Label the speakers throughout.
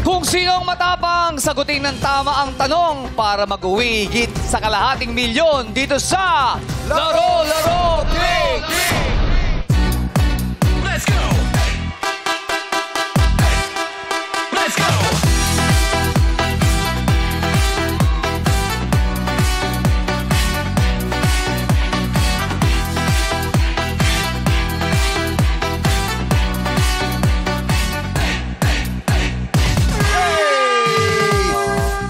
Speaker 1: Kung sino ang matapang, sagutin ng tama ang tanong para mag-uwi higit sa kalahating milyon dito sa Laro, Laro, Click!
Speaker 2: Let's go! Let's go!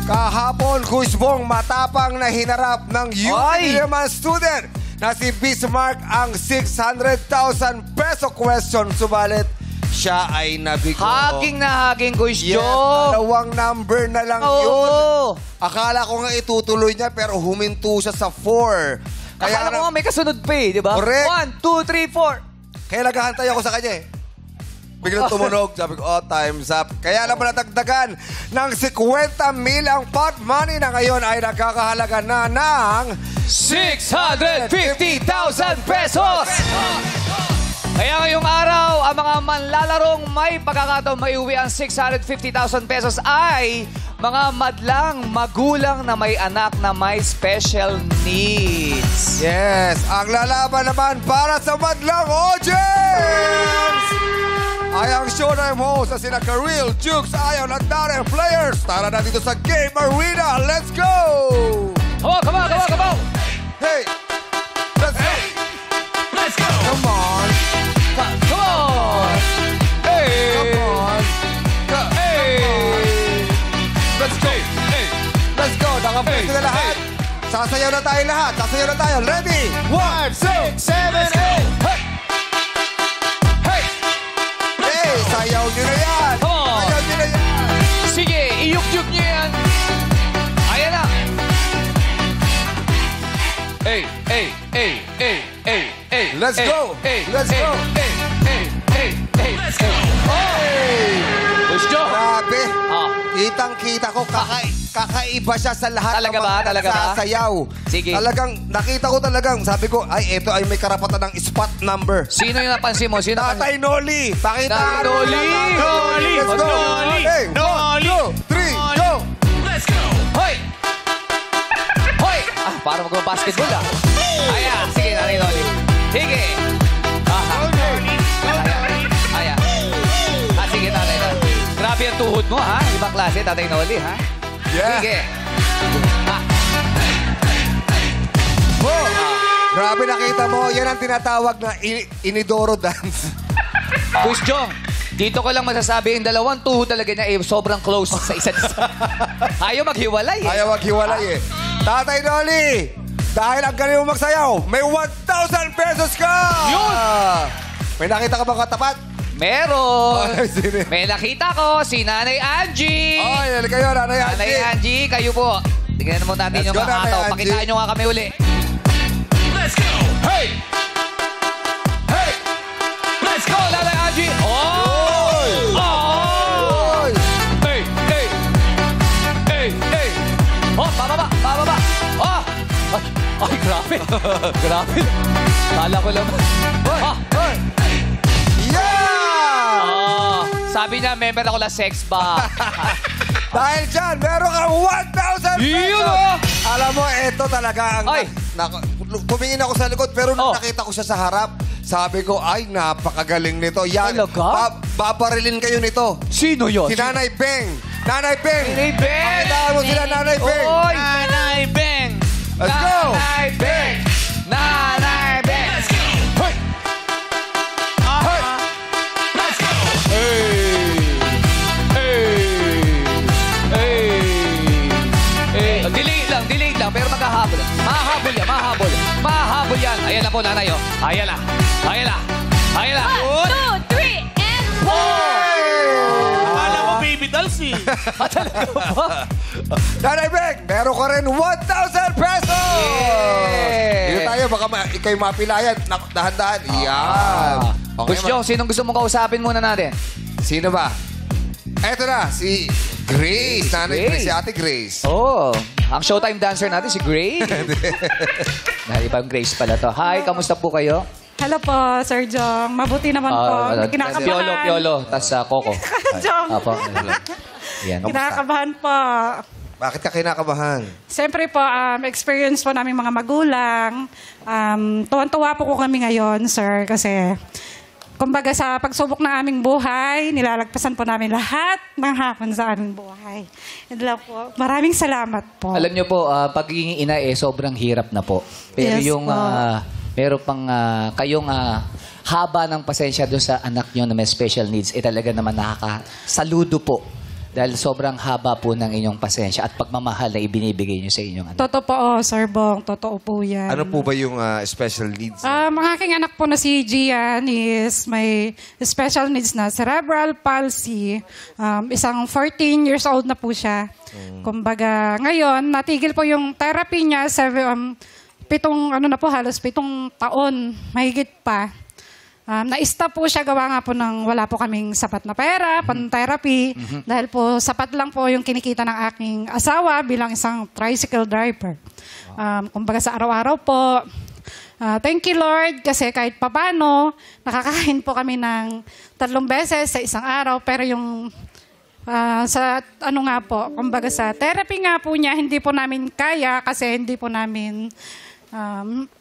Speaker 3: Kahapon, Kusbong matapang na hinarap ng
Speaker 1: Ay!
Speaker 3: UP naman student na si Bismarck ang 600,000 peso question. Subalit, siya ay nabigo.
Speaker 1: Haging na haging, Kuya
Speaker 3: Yes,
Speaker 1: Joe.
Speaker 3: dalawang number na lang
Speaker 1: Oo.
Speaker 3: yun. Akala ko nga itutuloy niya pero huminto siya sa 4.
Speaker 1: Akala ko nga may kasunod pa eh, di ba?
Speaker 3: Correct.
Speaker 1: 1, 2, 3, 4.
Speaker 3: Kaya naghahantay ako sa kanya eh. Biglang tumunog. Sabi ko, oh, time's up. Kaya naman natagdagan ng 50 mil ang pot money na ngayon ay nagkakahalaga na ng
Speaker 1: 650,000 pesos! Kaya ngayong araw, ang mga manlalarong may pagkakataong maiuwi ang 650,000 pesos ay mga madlang magulang na may anak na may special needs.
Speaker 3: Yes, ang lalaban naman para sa madlang audience ay ang showtime host na sina Karil, Jukes, Ayon at Darren Players. Tara na dito sa Game Arena. Let's go!
Speaker 1: Come on!
Speaker 3: Hey! Let's go!
Speaker 2: Let's go!
Speaker 3: Come on!
Speaker 1: Come on! Hey!
Speaker 3: Come on!
Speaker 1: Hey!
Speaker 3: Let's go! Let's go! Nakapwesto na lahat. Sasayaw na tayo lahat. Sasayaw na tayo. Ready? 1, 2, 7, 8!
Speaker 1: Hey!
Speaker 3: Hey! Sayaw nyo na yan!
Speaker 1: Come on!
Speaker 3: Sayaw nyo na yan!
Speaker 1: Sige, iyuk-yuk niyo yan. Ayan na. Hey!
Speaker 3: Let's go! Let's go!
Speaker 1: Let's go!
Speaker 3: Hey!
Speaker 1: Gusto?
Speaker 3: Grabe!
Speaker 1: Ah.
Speaker 3: Kitang-kita ko, kakaiba siya sa lahat
Speaker 1: Talaga
Speaker 3: ng
Speaker 1: ba?
Speaker 3: mga
Speaker 1: Talaga ba?
Speaker 3: nagsasayaw.
Speaker 1: Sige.
Speaker 3: Talagang, nakita ko talagang, sabi ko, ay, ito ay may karapatan ng spot number.
Speaker 1: Sino yung napansin mo? Sino napansin?
Speaker 3: Tatay Noli! Pakita
Speaker 1: Tatay
Speaker 3: mo.
Speaker 1: Noli!
Speaker 2: Noli!
Speaker 3: Let's go!
Speaker 2: Noli!
Speaker 3: Hey,
Speaker 2: Noli!
Speaker 3: 1, 2, 3, go!
Speaker 2: Let's go!
Speaker 1: Hoy! Hoy! Ah, para mag-basketball ah. Ayan, sige, Nanay Noli. Sige. Ayan. Ah, sige, Tatay Noli. Grabe ang tuhod mo, ha? Ibang klase, Tatay Noli, ha?
Speaker 3: Yeah.
Speaker 1: Sige. Ah,
Speaker 3: Oh, grabe nakita mo, yan ang tinatawag na inidoro dance.
Speaker 1: Kuya Jong, dito ko lang masasabi, yung dalawang tuhod talaga niya eh, sobrang close sa isa't isa. Ayaw maghiwalay eh.
Speaker 3: Ayaw maghiwalay eh. Tatay Noli, dahil ang galing mo magsayaw, may 1,000 pesos ka!
Speaker 1: Yun!
Speaker 3: May nakita ka bang katapat?
Speaker 1: Meron.
Speaker 3: Ay, sino?
Speaker 1: May nakita ko, si Nanay Angie.
Speaker 3: Ay, halika kayo, Nanay
Speaker 1: Nanay
Speaker 3: Angie.
Speaker 1: Angie, kayo po. Tingnan mo natin
Speaker 3: Let's
Speaker 1: yung
Speaker 3: go,
Speaker 1: mga
Speaker 3: Nanay
Speaker 1: ataw.
Speaker 3: Angie.
Speaker 1: Pakitaan nyo nga kami uli.
Speaker 2: Let's go!
Speaker 1: Hey! Hey!
Speaker 2: Let's
Speaker 1: Go, Nanay Angie! Oh! Oh!
Speaker 3: Oy!
Speaker 1: Hey! Hey! Hey! Hey! Oh, bababa! Bababa! Oh! Ay, grabe! Grabe! Kala ko lang. Ah!
Speaker 3: Oy! Yeah!
Speaker 1: Ah! Sabi niya, member ako na sex ba?
Speaker 3: Dahil dyan, meron kang 1,000 pesos!
Speaker 1: Yun, oh!
Speaker 3: Alam mo, ito talaga ang...
Speaker 1: Ay!
Speaker 3: Tumingin ako sa likod, pero nung
Speaker 1: Oh.
Speaker 3: nakita ko siya sa harap, sabi ko, ay, napakagaling nito. Yan,
Speaker 1: Talaga?
Speaker 3: babarilin kayo nito.
Speaker 1: Sino yun?
Speaker 3: Si Nanay Beng. Nanay Beng!
Speaker 1: Nanay Beng!
Speaker 3: Pakitaan mo sila, Nanay Beng!
Speaker 1: Oy!
Speaker 2: Nanay Beng!
Speaker 3: Let's go!
Speaker 1: Nanay Beng! Nanay Beng!
Speaker 2: Let's go!
Speaker 1: Hoy!
Speaker 3: Hey!
Speaker 2: Let's go!
Speaker 1: Hey! Hey! Delay lang, pero maghahabol. Mahabol yan. Ayan na po, nanay, oh. Ayan na.
Speaker 4: 1, 2, 3, and 4!
Speaker 2: Akala ko baby dolls eh.
Speaker 1: Talaga ba?
Speaker 3: Nanay Beng, meron ka rin 1,000 pesos!
Speaker 1: Yeah!
Speaker 3: Dito tayo, baka ikaw'y mapilayan. Dahan-dahan. Yan.
Speaker 1: Push Jong, sinong gusto mong kausapin muna natin?
Speaker 3: Sino ba? Eto na, si Grace. Nanay
Speaker 1: Grace.
Speaker 3: Grace, si Ate Grace.
Speaker 1: Oh, ang showtime dancer natin si Grace. Ibang Grace pala to. Hi, kamusta po kayo?
Speaker 4: Hello po, Sir Jong. Mabuti naman po. Kinakabahan.
Speaker 1: Piolo, tas Coco.
Speaker 4: Jong.
Speaker 1: Apo. Yan.
Speaker 5: Kinakabahan po.
Speaker 3: Bakit ka kinakabahan?
Speaker 5: Siyempre po, experience po namin mga magulang. Tuwan-tuwa po ko kami ngayon, sir, kasi kumbaga sa pagsubok ng aming buhay, nilalagpasan po namin lahat ng hapon sa aming buhay. Yan lang po. Maraming salamat po.
Speaker 1: Alam niyo po, pagiging ina sobrang hirap na po. Pero
Speaker 5: Yes
Speaker 1: yung
Speaker 5: po.
Speaker 1: meron pang kayong haba ng pasensya doon sa anak niyo na may special needs, talaga naman nakakasaludo po. Dahil sobrang haba po ng inyong pasensya at pagmamahal na ibinibigay niyo sa inyong anak.
Speaker 5: Totoo po, Sir Bong. Totoo po yan.
Speaker 3: Ano po ba yung special needs?
Speaker 5: Ang aking anak po na si Gian is may special needs na cerebral palsy. Isang 14 years old na po siya. Kumbaga, ngayon, natigil po yung therapy niya. Halos 7 taon, mahigit pa. Na-stop po siya gawa nga po ng wala po kaming sapat na pera, pan-therapy. Dahil po sapat lang po yung kinikita ng aking asawa bilang isang tricycle driver. Kumbaga sa araw-araw po, thank you Lord kasi kahit papano, nakakain po kami ng 3 beses sa isang araw. Pero yung kumbaga sa therapy nga po niya, hindi po namin kaya kasi hindi po namin,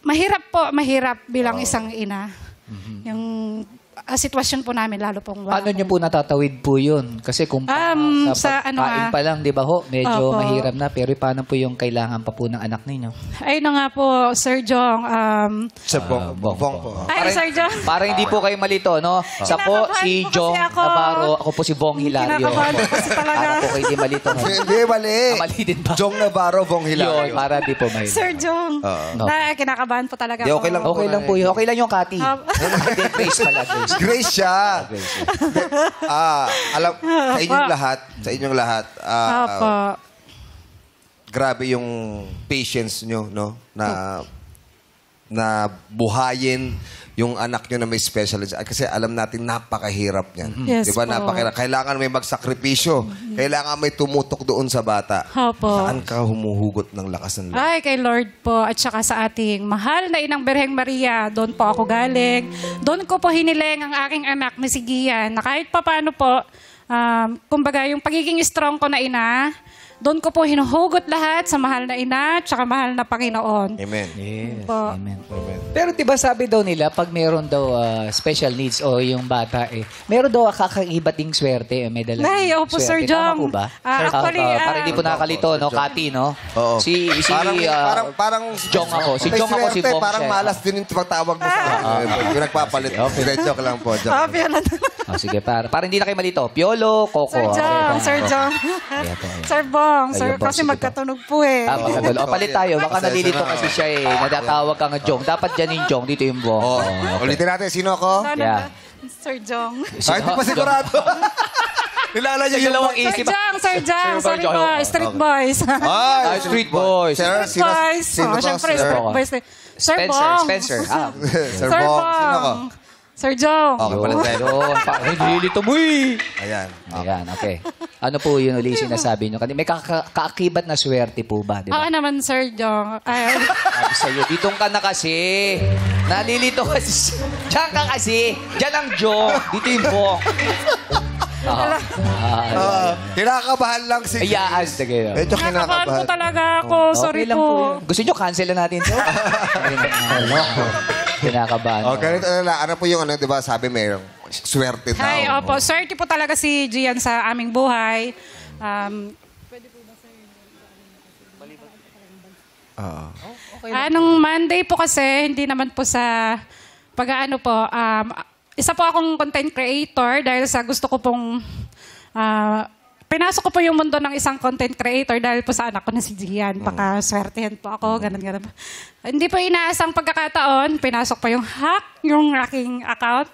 Speaker 5: mahirap bilang isang ina. Yung sitwasyon po namin, lalo pong
Speaker 1: Paano niyo po natatawid po yun? Kasi kung sa pagkain pa lang, di ba ho, medyo
Speaker 5: Opo.
Speaker 1: mahirap na. Pero paano po yung kailangan pa po ng anak ninyo?
Speaker 5: Ay na nga po, Sir Jong.
Speaker 3: Sa Bong po.
Speaker 5: Ay, Sir Jong.
Speaker 1: Para hindi po kayo malito, no? Sa po,
Speaker 5: Kinakabahan
Speaker 1: si
Speaker 5: po kasi
Speaker 1: Jong
Speaker 5: ako.
Speaker 1: Navarro, ako po si Bong Hilario.
Speaker 5: Kinakabahan po kasi talaga.
Speaker 1: Para po kayo hindi malito. No?
Speaker 3: Hindi, mali.
Speaker 1: Mali din ba?
Speaker 3: Jong Navarro, Bong
Speaker 1: Yun,
Speaker 3: Hilario.
Speaker 1: para di po mahirap.
Speaker 5: Sir Jong.
Speaker 1: No.
Speaker 5: Kinakabahan po talaga
Speaker 3: Di,
Speaker 5: ako.
Speaker 3: okay lang.
Speaker 1: Okay lang po yun. Okay lang yung Kati.
Speaker 5: Ah.
Speaker 1: Hindi, Grace pala, Grace.
Speaker 3: Grace siya.
Speaker 1: Grace.
Speaker 3: Alam, sa inyong lahat,
Speaker 5: Opo.
Speaker 3: grabe yung patience nyo, no? Na buhayin yung anak nyo na may special needs. Kasi alam natin, napakahirap niyan.
Speaker 5: Yes
Speaker 3: Diba?
Speaker 5: po.
Speaker 3: Napakahirap. Kailangan may magsakripisyo. Kailangan may tumutok doon sa bata.
Speaker 5: Opo.
Speaker 3: Saan ka humuhugot ng lakas ng loob?
Speaker 5: Ay, kay Lord po at saka sa ating mahal na Inang Birheng Maria, doon po ako galing. Doon ko po hiniling ang aking anak na si Gian na kahit papaano po, kumbaga yung pagiging strong ko na ina, doon ko po hinuhugot lahat sa mahal na ina at saka mahal na Panginoon.
Speaker 3: Amen.
Speaker 1: Yes,
Speaker 5: Po.
Speaker 1: amen. Pero diba sabi daw nila, pag meron daw special needs o yung bata, meron daw kakaiba ding swerte. May dala
Speaker 5: Ay, opo, Sir
Speaker 1: swerte. Tama
Speaker 5: Jong.
Speaker 1: po ba?
Speaker 5: Actually,
Speaker 1: para hindi po nakakalito, no? Kati, no?
Speaker 3: Oo. Parang
Speaker 1: Jong ako. Si
Speaker 3: may
Speaker 1: Jong ako, si
Speaker 3: swerte,
Speaker 1: Bong
Speaker 3: Parang
Speaker 1: siya.
Speaker 3: malas din yung pagtawag mo sa akin. Yung nagpapalit. Okay. Joke lang po. Joke.
Speaker 1: Oh, sige, para hindi na kayo malito. Piolo, Coco.
Speaker 5: Sir Jong, Sir Jong.
Speaker 1: Ayan po, ayan.
Speaker 5: Sir Bong,
Speaker 1: Ayun
Speaker 5: sir,
Speaker 1: po,
Speaker 5: kasi
Speaker 1: sige po.
Speaker 5: magkatunog po eh.
Speaker 1: Magkatunog. O, palit tayo. Baka nalilito kasi siya nadatawag ka nga Jong. Dapat dyan yung Jong. Dito yung Bong.
Speaker 3: Oh,
Speaker 1: Okay.
Speaker 3: ulitin natin. Sino ako?
Speaker 5: Ano
Speaker 1: Yeah.
Speaker 5: ba? Sir Jong.
Speaker 3: Ay, hindi pa sigurado. Nilala niya yung
Speaker 1: Dalawang
Speaker 5: Sir
Speaker 1: isip.
Speaker 5: Jong, Sir Jong.
Speaker 1: Sir
Speaker 5: Sorry
Speaker 1: Jong.
Speaker 5: po, Street Boys.
Speaker 3: Ay,
Speaker 1: Street Boys.
Speaker 3: Sir,
Speaker 5: Street Boys.
Speaker 3: sino to?
Speaker 5: Siyempre,
Speaker 3: Sir?
Speaker 5: Street Boys. Sir
Speaker 1: Spencer.
Speaker 5: Bong.
Speaker 1: Spencer.
Speaker 3: Sir
Speaker 5: Sir
Speaker 3: Bong. Sino ko?
Speaker 5: Bong. Sir Jong.
Speaker 3: Okay, palit tayo.
Speaker 1: Nililito mo eh.
Speaker 3: Ayan.
Speaker 1: Ayan, okay. Ano po yun uli sinasabi nyo? May kaakibat na swerte po ba? Di
Speaker 5: Oo
Speaker 1: ba?
Speaker 5: naman, Sir Jong. Ay,
Speaker 1: Sabi sa'yo, ditong ka na kasi. Nalilito kasi. Diyan ka kasi. Diyan ang Jong. Dito yung Bong.
Speaker 3: Kinakabahan lang si
Speaker 1: Ayaan na kayo.
Speaker 3: Medyo
Speaker 5: kinakabahan po
Speaker 3: kinakabahan.
Speaker 5: talaga ako. Sorry
Speaker 1: Okay lang
Speaker 5: po.
Speaker 1: yun. Gusto nyo, cancel na natin to? Kinakabahan.
Speaker 3: Okay, ano po yung di ba sabi mayroong swerte daw.
Speaker 5: Hi, opo. Swerte po talaga si Gian sa aming buhay. Nung Monday po kasi, hindi naman po sa pag-aano po, isa po akong content creator dahil sa gusto ko pong, pinasok ko po yung mundo ng isang content creator dahil po sa anak ko na si Gian. Pakaswertehan po ako, ganun. Hindi po inaasang pagkakataon, pinasok po yung hack, yung aking account.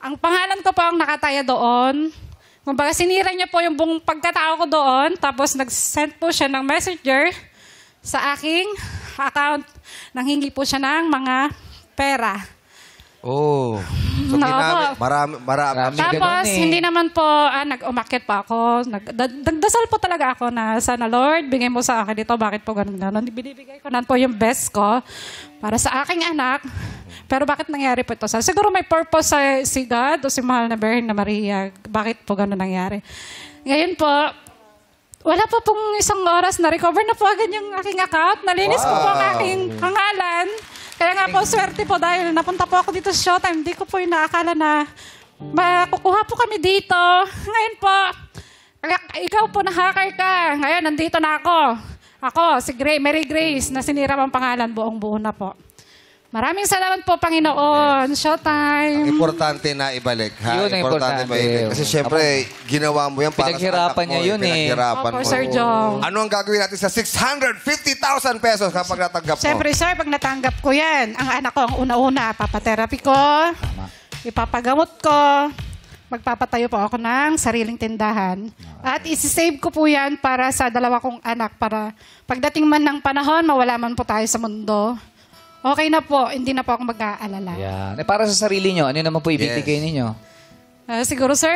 Speaker 5: Ang pangalan ko po ang nakataya doon. Kumbaga, sinira niya po yung buong pagkatao ko doon, tapos nag-send po siya ng messenger sa aking account. Nanghingi po siya ng mga pera.
Speaker 3: Oh. So, marami.
Speaker 5: Tapos, hindi naman po, nag-umakyat pa ako. Nagdasal po talaga ako na sana, Lord, bigay mo sa akin ito. Bakit po ganun? Binibigay ko na po yung best ko para sa aking anak. Pero bakit nangyari po ito? Siguro may purpose si God o si Mahal na Birhen na Maria. Bakit po ganun nangyari? Ngayon po, Wala pa pong isang oras na recover na po agad yung aking account. Nalinis ko po ang aking pangalan. Kaya nga po, swerte po dahil napunta po ako dito sa Showtime. Hindi ko po inaakala na makukuha po kami dito. Ngayon po, ikaw po na hacker ka. Ngayon, nandito na ako. Ako, si Mary Grace, na sinira ang pangalan, buong-buo na po. Maraming salamat po, Panginoon. Showtime.
Speaker 3: Importante na ibalik, ha?
Speaker 1: Yun ang importante.
Speaker 3: maibalik. Kasi syempre, ginawa mo yan para
Speaker 1: Pinaghirapan
Speaker 3: sa anak mo.
Speaker 1: niya yun eh.
Speaker 3: Pinaghirapan
Speaker 5: Opo,
Speaker 3: mo.
Speaker 5: Sir Jong.
Speaker 3: Ano ang gagawin natin sa 650,000 pesos kapag natanggap mo?
Speaker 5: Siyempre, sir, pag natanggap ko yan, ang anak ko ang una-una, papatherapy ko, ipapagamot ko, magpapatayo po ako ng sariling tindahan. At isi-save ko po yan para sa dalawa kong anak para pagdating man ng panahon, mawala man po tayo sa mundo. Okay na po, hindi na po ako mag-aalala.
Speaker 1: Yan. Para sa sarili nyo, ano naman po ibibigay ninyo?
Speaker 5: Siguro, sir,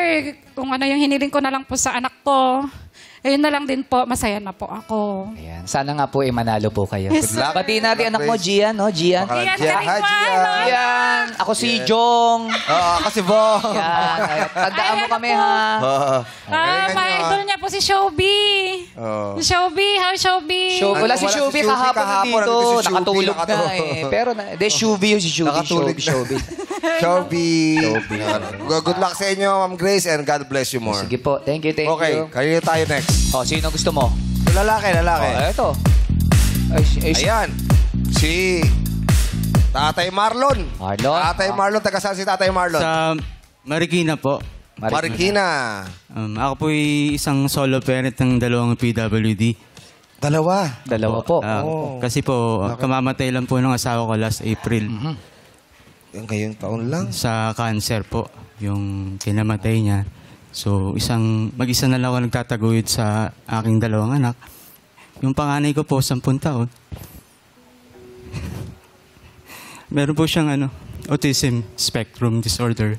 Speaker 5: kung ano yung hiniling ko na lang po sa anak ko, ayun na lang din po, masaya na po ako.
Speaker 1: Ayan. Sana nga po manalo po kayo.
Speaker 5: Yes,
Speaker 3: Good luck.
Speaker 5: sir.
Speaker 1: Batiin natin anak mo, Gian, no? Gian.
Speaker 3: Baka
Speaker 5: Gian,
Speaker 3: Gian.
Speaker 5: galing
Speaker 3: Hi,
Speaker 5: mo,
Speaker 3: Gian.
Speaker 5: ano?
Speaker 1: Gian. Ako si Jong.
Speaker 3: Oo, kasi Bong.
Speaker 1: Yan. Ay, tandaan mo
Speaker 5: Ay, ano
Speaker 1: kami,
Speaker 5: po?
Speaker 1: ha?
Speaker 3: Galingan
Speaker 5: Mga
Speaker 3: nyo,
Speaker 5: idol niya po si Showby.
Speaker 3: Oh.
Speaker 5: Showby, how Showby?
Speaker 1: Wala si
Speaker 3: Wala si
Speaker 1: Shubi
Speaker 3: Shubi
Speaker 1: kahapon
Speaker 3: kahapon.
Speaker 1: dito.
Speaker 3: Nandito si Shubi,
Speaker 1: Nakatulog na
Speaker 3: nakatulog.
Speaker 1: eh. Pero, Shubi yung si Shubi.
Speaker 3: Nakatulog
Speaker 1: Shubi.
Speaker 3: Shelby. Good luck sa inyo, Ma'am Grace, and God bless you more.
Speaker 1: Sige po. Thank you, thank
Speaker 3: Okay,
Speaker 1: you.
Speaker 3: kanina tayo next.
Speaker 1: Oh, sino gusto mo?
Speaker 3: Lalaki.
Speaker 1: Eto.
Speaker 3: Ayan. Si Tatay Marlon.
Speaker 1: Marlon.
Speaker 3: Tatay Marlon. Taga saan si Tatay Marlon?
Speaker 2: Sa Marikina po.
Speaker 3: Marikina.
Speaker 2: Ako po isang solo parent ng dalawang PWD.
Speaker 3: Dalawa.
Speaker 1: Dalawa po.
Speaker 2: Kasi po, kamamatay lang po ng asawa ko last April.
Speaker 3: Yung ngayong taon lang.
Speaker 2: Sa cancer po, yung kinamatay niya. So, mag-isa na lang ako nagtataguyod sa aking dalawang anak. Yung panganay ko po, 10 taon. Meron po siyang autism spectrum disorder.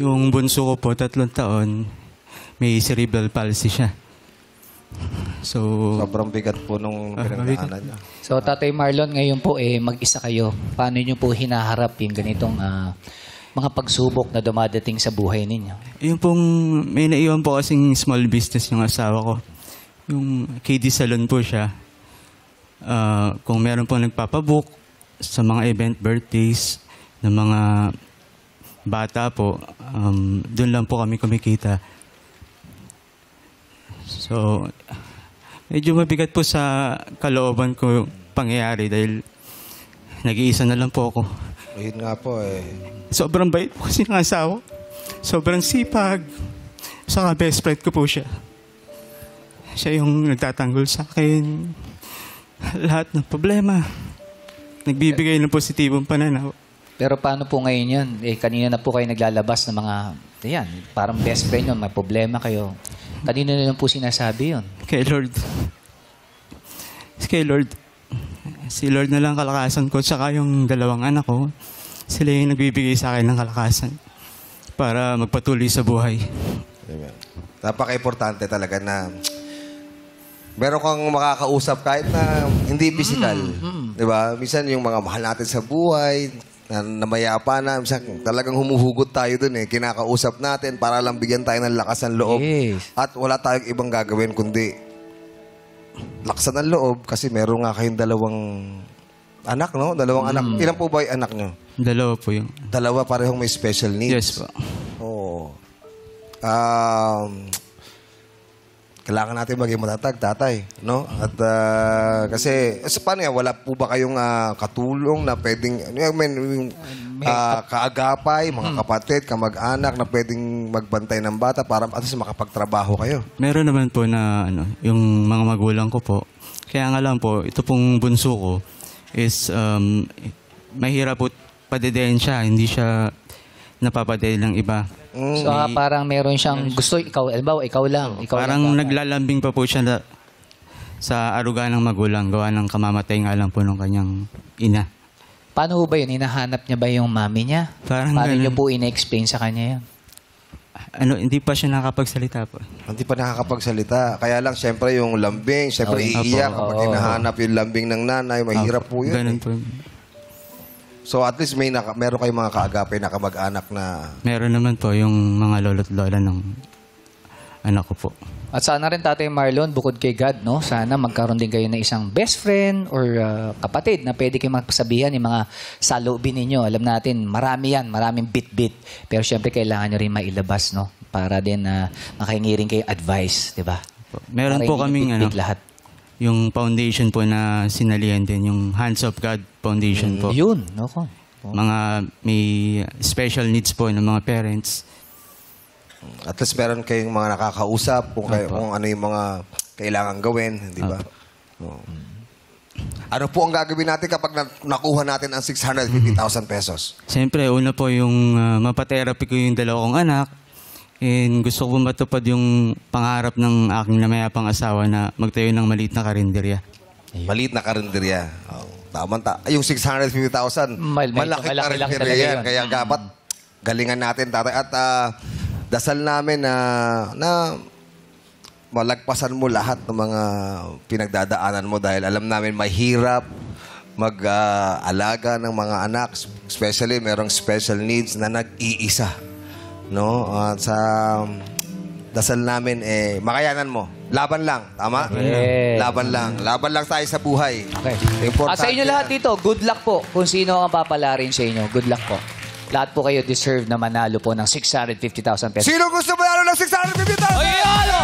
Speaker 2: Yung bunso ko po, 3 taon, may cerebral palsy siya. So,
Speaker 3: Sobrang bigat po nung pinagdaanan niya.
Speaker 1: So, Tatay Marlon, ngayon po mag-isa kayo. Paano nyo po hinaharap yung ganitong mga pagsubok na dumadating sa buhay ninyo?
Speaker 2: yung pong, may naiwan po kasing small business yung asawa ko. Yung KD Salon po siya. Kung meron po nagpapabook sa mga event, birthdays, ng mga bata po, doon lang po kami kumikita. So, medyo mabigat po sa kalooban ko pangyayari dahil nag-iisa na lang po ako.
Speaker 3: Ayun nga po eh.
Speaker 2: Sobrang bait po kasi ng asawa. Sobrang sipag. Saka best friend ko po siya. Siya yung nagtatanggol sa akin. Lahat ng problema. Nagbibigay ng positibong pananaw.
Speaker 1: Pero paano po ngayon yun? Kanina na po kayo naglalabas ng mga, parang best friend yun, may problema kayo. Kanina na lang po sinasabi yun.
Speaker 2: Kay Lord. Kay Lord. Si Lord na lang kalakasan ko. Tsaka yung dalawang anak ko. Sila yung nagbibigay sa akin ng kalakasan. Para magpatuloy sa buhay.
Speaker 3: Amen. Napaka-importante talaga na meron kang makakausap kahit na hindi physical. Di ba? Minsan yung mga mahal natin sa buhay, na namayapa na, minsan talagang humuhugot tayo dun eh. Kinakausap natin para lang bigyan tayo ng lakas ng loob.
Speaker 1: Yes.
Speaker 3: At wala tayong ibang gagawin kundi laksan ng loob kasi meron nga kayong dalawang anak, no? Dalawang anak. Ilan po ba yung anak nyo?
Speaker 2: Dalawa po yung...
Speaker 3: Dalawa parehong may special needs.
Speaker 2: Yes po.
Speaker 3: Oo. Kailangan natin maging matatag, tatay. No? At kasi, paano yan? Wala po ba kayong katulong na pwedeng, kaagapay, mga kapatid, kamag-anak na pwedeng magbantay ng bata para at least makapagtrabaho kayo?
Speaker 2: Meron naman po na yung mga magulang ko po. Kaya nga lang po, ito pong bunso ko is mahirap po padedein siya. Hindi siya napapadede ng iba.
Speaker 1: So, parang meron siyang gusto, ikaw lang. Ikaw
Speaker 2: Parang
Speaker 1: lang
Speaker 2: naglalambing pa po siya sa aruga ng magulang. Gawa ng kamamatay nga lang po ng kanyang ina.
Speaker 1: Paano ba yun? Hinahanap niya ba yung mami niya?
Speaker 2: Parang
Speaker 1: Paano
Speaker 2: ganun.
Speaker 1: niyo po ina-explain sa kanya yan?
Speaker 2: Hindi pa siya nakapagsalita po.
Speaker 3: Hindi pa nakakapagsalita. Kaya lang, syempre, yung lambing, syempre, iiyak kapag hinahanap yung lambing ng nanay. Mahirap po yun.
Speaker 2: Ganun
Speaker 3: Eh.
Speaker 2: po.
Speaker 3: So, at least meron kayong mga kaagapay na kamag-anak na...
Speaker 2: Meron naman po yung mga lolo't lola ng anak ko po.
Speaker 1: At sana rin, Tatay Marlon, bukod kay God, no? Sana magkaroon din kayo ng isang best friend or kapatid na pwede kayong magpasabihan yung mga saloobin ninyo. Alam natin, marami yan, maraming bit-bit. Pero syempre, kailangan nyo rin mailabas, no? Para din makahingi rin kayo advice, di ba?
Speaker 2: Meron
Speaker 1: Para
Speaker 2: po
Speaker 1: hindi
Speaker 2: kaming
Speaker 1: bit-bit lahat.
Speaker 2: yung foundation po na sinalihan din, yung Hands of God Foundation po.
Speaker 1: Yun, no?
Speaker 2: Mga may special needs po ng mga parents.
Speaker 3: At least meron kayong mga nakakausap kung ano yung mga kailangan gawin, di ba? Oo. Ano po ang gagawin natin kapag nakuha natin ang 650,000 pesos?
Speaker 2: Siyempre, una po yung mapatherapy ko yung dalawa kong anak. And gusto ko matupad yung pangarap ng aking namayapang asawa na magtayo ng maliit na karinderya.
Speaker 3: Maliit na karinderya. Oh, yung 650,000, malaki karinderya
Speaker 1: talaga
Speaker 3: yan.
Speaker 1: yun.
Speaker 3: Kaya dapat galingan natin, tatay. At dasal namin na malagpasan mo lahat ng mga pinagdadaanan mo dahil alam namin mahirap mag-alaga ng mga anak, especially merong special needs na nag-iisa. No? At sa dasal namin, makayanan mo. Laban lang, tama?
Speaker 1: Yes.
Speaker 3: Laban lang. Laban lang tayo sa buhay.
Speaker 1: Okay.
Speaker 3: Importante.
Speaker 1: At sa inyo lahat dito, good luck po kung sino ang papalarin sa inyo. Good luck po. Lahat po kayo deserve na manalo po ng 650,000 pesos.
Speaker 3: Sino gusto manalo ng 650,000?
Speaker 1: Ay, ano?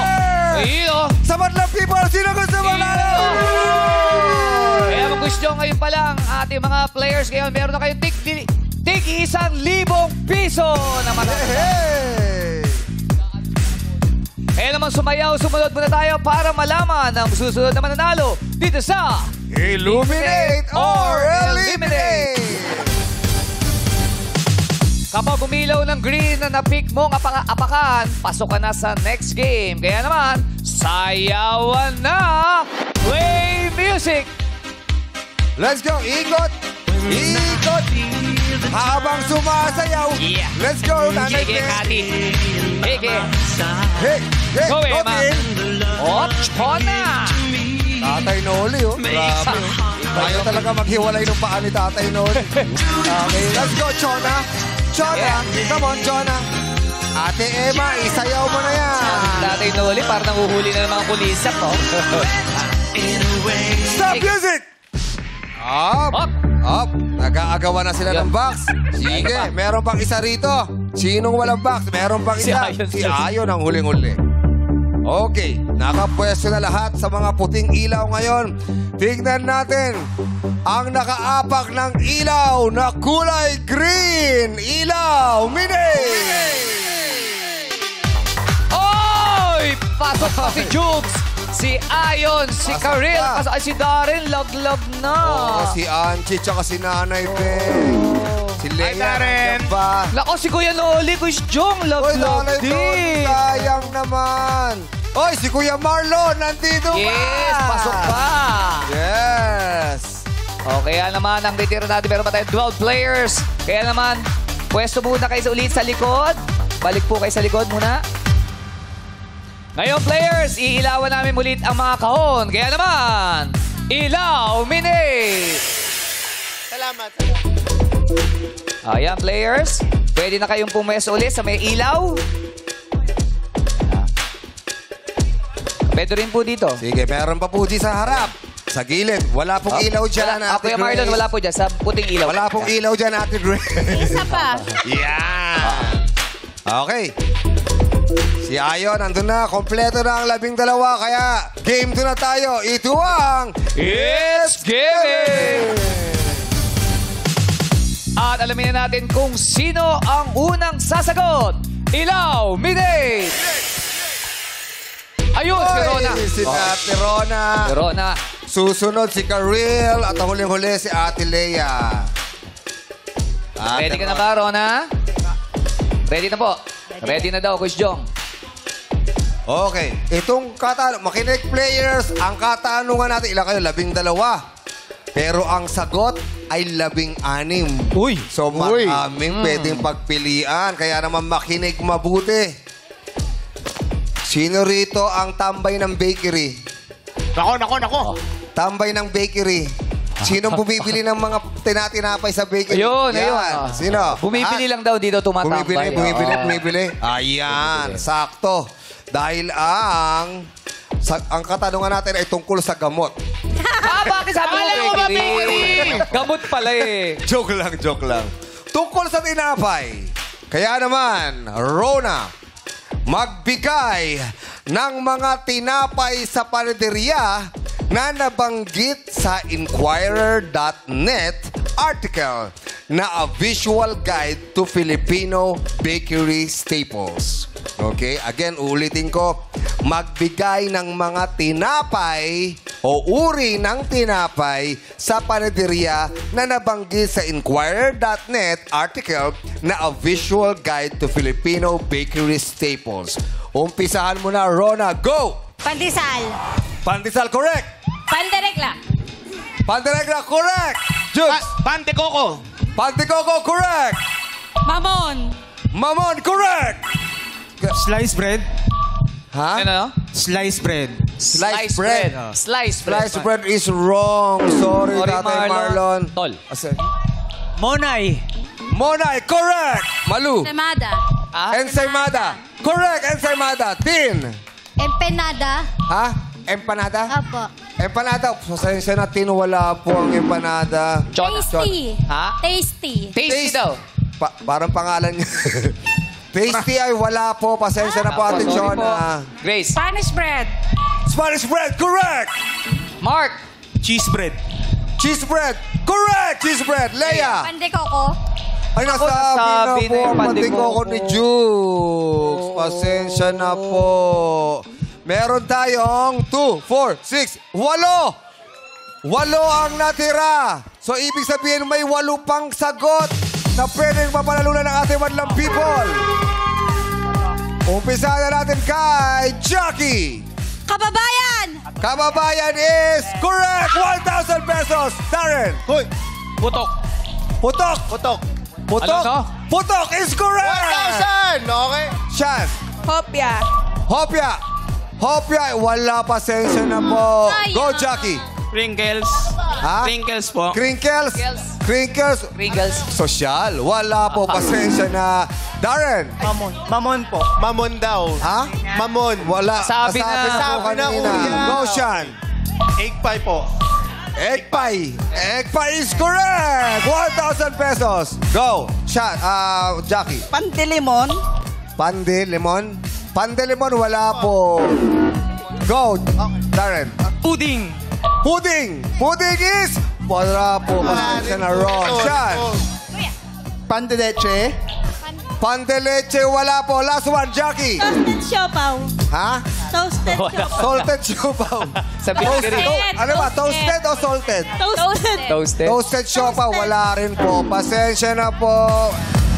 Speaker 1: Ay, oh.
Speaker 3: Sa Madlang people, sino gusto manalo?
Speaker 1: Kaya kung gusto ngayon pa lang, ating mga players ngayon, meron na kayong tig 1,000 piso na manalo.
Speaker 3: Hey!
Speaker 1: Kaya naman sumunod muna tayo para malaman ang susunod na mananalo dito sa
Speaker 3: Illuminate or Eliminate!
Speaker 1: Kapag umilaw ng green na na-pick mong apakan, pasok ka na sa next game. Kaya naman, sayawan na! Play music!
Speaker 3: Let's go! Ikot! Ikot! Habang sumasayaw!
Speaker 1: Yeah.
Speaker 3: Let's go! Nanay
Speaker 1: Sige,
Speaker 3: Beth.
Speaker 1: Kati. Sige.
Speaker 3: Hey! Hey!
Speaker 1: Go, Emma.
Speaker 3: Robin!
Speaker 1: Otcho na!
Speaker 3: Tatay Noli, oh. Grabe. Ayaw talaga maghiwalay ng paa ni Tatay Noli. Okay, let's go, Chona. Chona, come on, Chona. Ate Emma, isayaw mo na yan.
Speaker 1: Tatay Noli, parang nanguhuli na ng mga pulisap, oh.
Speaker 3: Stop music! Up!
Speaker 1: Up!
Speaker 3: Up! Nag-aagawan na sila ng
Speaker 1: Yun.
Speaker 3: box. Sige, meron pang isa rito. Sinong walang box? Meron pang
Speaker 1: Si
Speaker 3: isa.
Speaker 1: Ayon.
Speaker 3: Si Ayon ang huling-huli. Okay, nakapwesto na lahat sa mga puting ilaw ngayon. Tignan natin ang nakaapak ng ilaw na kulay green. Ilaw, Mini!
Speaker 1: Oy! Pasok pa si Jukes, si Ayon, si
Speaker 3: Pasok
Speaker 1: Karil,
Speaker 3: pa.
Speaker 1: pasok, ay, si Darren, love na.
Speaker 3: Oo, si Anchi, tsaka si Nanay Ben. Si Lea,
Speaker 1: Darren.
Speaker 3: nandiyan pa.
Speaker 1: Nako, si Kuya Noli, Kuya Jong, love
Speaker 3: Uy, Nanay Ben,
Speaker 1: din.
Speaker 3: sayang naman. Oy, si Kuya Marlon, nandito pa.
Speaker 1: Yes, pasok pa.
Speaker 3: Yes.
Speaker 1: O, kaya naman, ang retiro natin, meron pa tayong 12 players. Kaya naman, pwesto muna kayo ulit sa likod. Balik po kayo sa likod muna. Ngayon, players, iilawan namin ulit ang mga kahon. Kaya naman, ilaw, mini!
Speaker 6: Salamat.
Speaker 1: Ayan, players. Pwede na kayong pumwesto ulit sa may ilaw. Pwede rin po dito.
Speaker 3: Sige, meron pa po di sa harap. Sa gilid. Wala pong ilaw dyan,
Speaker 1: Wala.
Speaker 3: Ate
Speaker 1: Kuya Marlon,
Speaker 3: Grace.
Speaker 1: wala po dyan. Sa puting ilaw.
Speaker 3: Wala pong ilaw dyan, Ate Grace.
Speaker 6: Isa pa.
Speaker 3: Yeah! Okay. Si Ayon, nandun na. Kompleto na ang 12. Kaya, game 2 na tayo. Ito ang
Speaker 1: It's Giving! At alamin na natin kung sino ang unang sasagot. Ilaw, mini! Ayun, si Rona.
Speaker 3: Si Ate Rona.
Speaker 1: Si Rona.
Speaker 3: Susunod si Karil. At ang huling-huli si Ate Lea.
Speaker 1: Ready ka na ba, Rona? Ready na po. Ready na daw, Coach Jong.
Speaker 3: Okay. Itong makinig players, ang katanungan natin, ilan kayo? 12. Pero ang sagot ay 16.
Speaker 1: Uy!
Speaker 3: So, maraming pwedeng pagpilian. Kaya naman makinig mabuti. Sino rito ang tambay ng bakery?
Speaker 6: Nako.
Speaker 3: Tambay ng bakery. Sinong bumibili ng mga tinatinapay sa bakery?
Speaker 1: Ayun,
Speaker 3: Yan.
Speaker 1: ayun.
Speaker 3: Sino?
Speaker 1: Bumibili lang daw dito tumatambay.
Speaker 3: Bumibili. Ayan, sakto. Dahil ang katanungan natin ay tungkol sa gamot.
Speaker 1: Bakit sabi mo
Speaker 6: Akala ko ba
Speaker 1: bakery? Gamot pala eh.
Speaker 3: Joke lang. Tungkol sa tinapay. Kaya naman, Rona, magbigay ng mga tinapay sa panaderia na nabanggit sa Inquirer.net article na a visual guide to Filipino bakery staples. Okay? Again, ulitin ko. Magbigay ng mga tinapay o uri ng tinapay sa panaderia na nabanggit sa Inquirer.net article na a visual guide to Filipino bakery staples. Umpisahan mo na, Rona. Go!
Speaker 4: Pandesal.
Speaker 3: Pandesal, correct.
Speaker 4: Panderegla.
Speaker 3: Panderegla, correct. Jukes.
Speaker 6: Pante Coco.
Speaker 3: Pantecoco, correct.
Speaker 5: Mamon.
Speaker 3: Mamon, correct.
Speaker 2: Sliced bread.
Speaker 3: Ha?
Speaker 1: Ano?
Speaker 2: Sliced bread.
Speaker 3: Sliced bread.
Speaker 1: Sliced bread.
Speaker 3: Sliced bread is wrong. Sorry,
Speaker 1: Sorry,
Speaker 3: Tatay Marlon.
Speaker 1: Tol.
Speaker 2: Monay.
Speaker 3: Monay, correct. Malu.
Speaker 4: Semada.
Speaker 3: Ensaymada. Correct, ensaymada. Tin.
Speaker 4: Empanada.
Speaker 3: Ha? Empanada?
Speaker 4: Opo.
Speaker 3: Empanada. Pasensya na, Tin. Wala po ang empanada.
Speaker 4: Tasty.
Speaker 1: Ha?
Speaker 4: Tasty.
Speaker 1: Tasty daw.
Speaker 3: Parang pangalan niya. Tasty ay wala po. Pasensya na po, Ate
Speaker 1: Sorry po.
Speaker 3: Chona.
Speaker 1: Grace.
Speaker 5: Spanish bread.
Speaker 3: Spanish bread, correct.
Speaker 1: Mark.
Speaker 2: Cheese bread.
Speaker 3: Cheese bread, correct. Cheese bread. Leia.
Speaker 4: Pandecoco.
Speaker 3: Ay, nasabi
Speaker 1: nasabi
Speaker 3: na po
Speaker 1: na yung
Speaker 3: ang pandikoko
Speaker 1: pandikoko.
Speaker 3: ni Jukes. Pasensya na po. Meron tayong 2, 4, 6, 8. 8 ang natira. So, ibig sabihin may 8 pang sagot na pwedeng mapanalunan ng ating madlang people. Umpisa na natin kay Jackie.
Speaker 4: Kababayan.
Speaker 3: Kababayan is correct. 1,000 pesos. Darren.
Speaker 6: Hoy. Putok.
Speaker 3: Putok.
Speaker 6: Putok.
Speaker 3: Putok.
Speaker 1: Ano to?
Speaker 3: Putok is correct.
Speaker 6: 1,000. Okay.
Speaker 3: Shan.
Speaker 5: Hopia.
Speaker 3: Hopya. Hopya. Wala, pasensya na po. Go, Jackie.
Speaker 2: Pringles.
Speaker 3: Ha?
Speaker 2: Pringles po.
Speaker 3: Crinkles. Crinkles.
Speaker 1: Pringles.
Speaker 3: Sosyal. Wala po, pasensya na. Darren.
Speaker 2: Mamon po.
Speaker 6: Mamon daw.
Speaker 3: Ha?
Speaker 6: Mamon.
Speaker 3: Wala.
Speaker 1: Sabi na.
Speaker 3: po
Speaker 6: Sabi na,
Speaker 3: kanina.
Speaker 6: kuya.
Speaker 3: Go, Shan.
Speaker 6: Egg pie po.
Speaker 3: Egg pie. Egg pie is correct. 1,000 pesos. Go. Jackie.
Speaker 5: Pantilimon.
Speaker 3: Pande, lemon. Pande, lemon, wala po. Go. Darren.
Speaker 2: Pudding.
Speaker 3: Pudding. Pudding is... Wala po. Pasensya na wrong. Shan.
Speaker 2: Pan de leche.
Speaker 3: Pande leche, wala po. Last one, Jackie.
Speaker 4: Toasted siopaw.
Speaker 3: Ha?
Speaker 4: Toasted siopaw.
Speaker 3: Salted siopaw.
Speaker 1: Sa bakery.
Speaker 3: Ano ba? Toasted o salted?
Speaker 4: Toasted.
Speaker 1: Toasted.
Speaker 3: Toasted siopaw, wala rin po. Pasensya na po.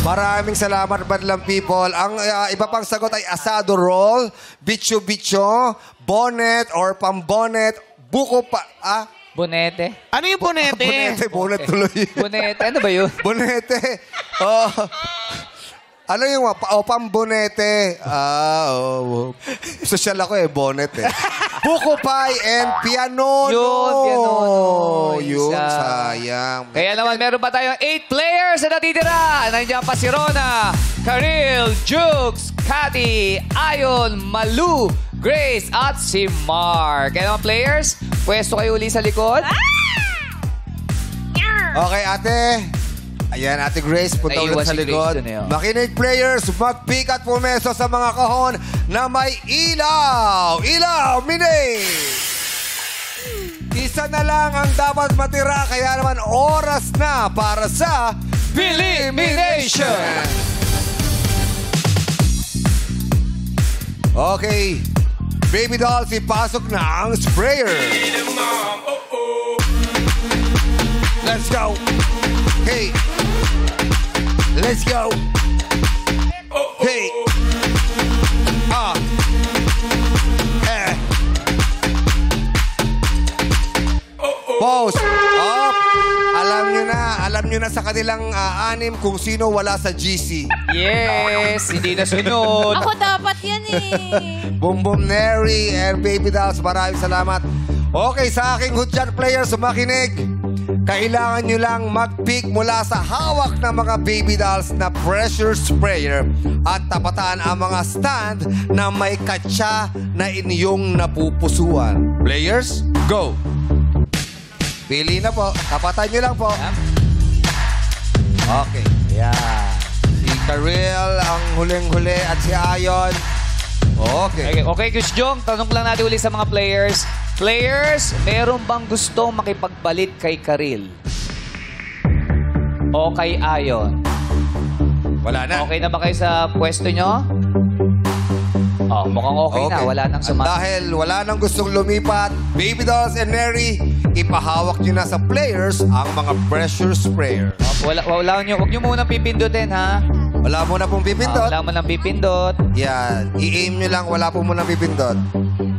Speaker 3: Maraming salamat, Badlang People. Ang iba pang sagot ay asado roll, bicho-bicho, bonnet or pambonet, buko pa...
Speaker 1: Bonete.
Speaker 6: Ano yung punete?
Speaker 3: Bonnet tuloy.
Speaker 1: Bonete. Ano ba yun?
Speaker 3: Bonete. Oh. Ano yung pambonete? Social ako bonnet eh. Buko pie and pianono.
Speaker 1: Yun, pianono.
Speaker 3: Yun,
Speaker 1: Isa.
Speaker 3: sayang.
Speaker 1: Kaya naman, meron pa tayong 8 players na natitira. Nandiyan pa si Rona, Karil, Jukes, Cathy, Ayon, Malu, Grace, at si Mark. Kaya naman, players, pwesto kayo uli sa likod.
Speaker 3: Okay, ate. Ayan, Ate Grace, punta
Speaker 1: Naiwan
Speaker 3: ulit sa
Speaker 1: si Grace
Speaker 3: likod.
Speaker 1: dun eh, oh.
Speaker 3: Makinig players, mag-pick at pumeso sa mga kahon na may ilaw. Ilaw, mini! Isa na lang ang dapat matira, kaya naman oras na para sa
Speaker 1: Elimination!
Speaker 3: Okay, Baby Dolls, ipasok na ang sprayer. Let's go. Hey. Let's go. Hey. Pause. Up. Alam nyo na sa kanilang anim kung sino wala sa GC.
Speaker 1: Yes, hindi na sunod.
Speaker 4: Ako dapat yan eh.
Speaker 3: Boom Boom Neri and Baby Dolls, maraming salamat. Okay, sa aking Hutyan players, makinig. Kailangan nyo lang mag-pick mula sa hawak ng mga baby dolls na pressure sprayer at tapatan ang mga stand na may katsa na inyong napupusuan. Players, go! Pili na po. Tapatan nyo lang po. Okay.
Speaker 1: Yeah.
Speaker 3: Si Karel ang huling-huli at si Ayon. Okay.
Speaker 1: Okay, Coach Jong, tanong lang natin ulit sa mga players. Players, meron bang gustong makipagbalik kay Karil? O kay Ayon?
Speaker 3: Wala na.
Speaker 1: Okay na ba kayo sa pwesto nyo? Oh, mukhang okay na. Wala nang
Speaker 3: At
Speaker 1: sumasagot.
Speaker 3: dahil wala nang gustong lumipat, Baby Dolls and Neri, ipahawak nyo na sa players ang mga pressure sprayer.
Speaker 1: Wala nyo. Huwag nyo munang pipindutin, ha?
Speaker 3: Wala mo na pong pipindot.
Speaker 1: Wala mo nang pipindot.
Speaker 3: Yan. I-aim nyo lang, wala po mo nang pipindot.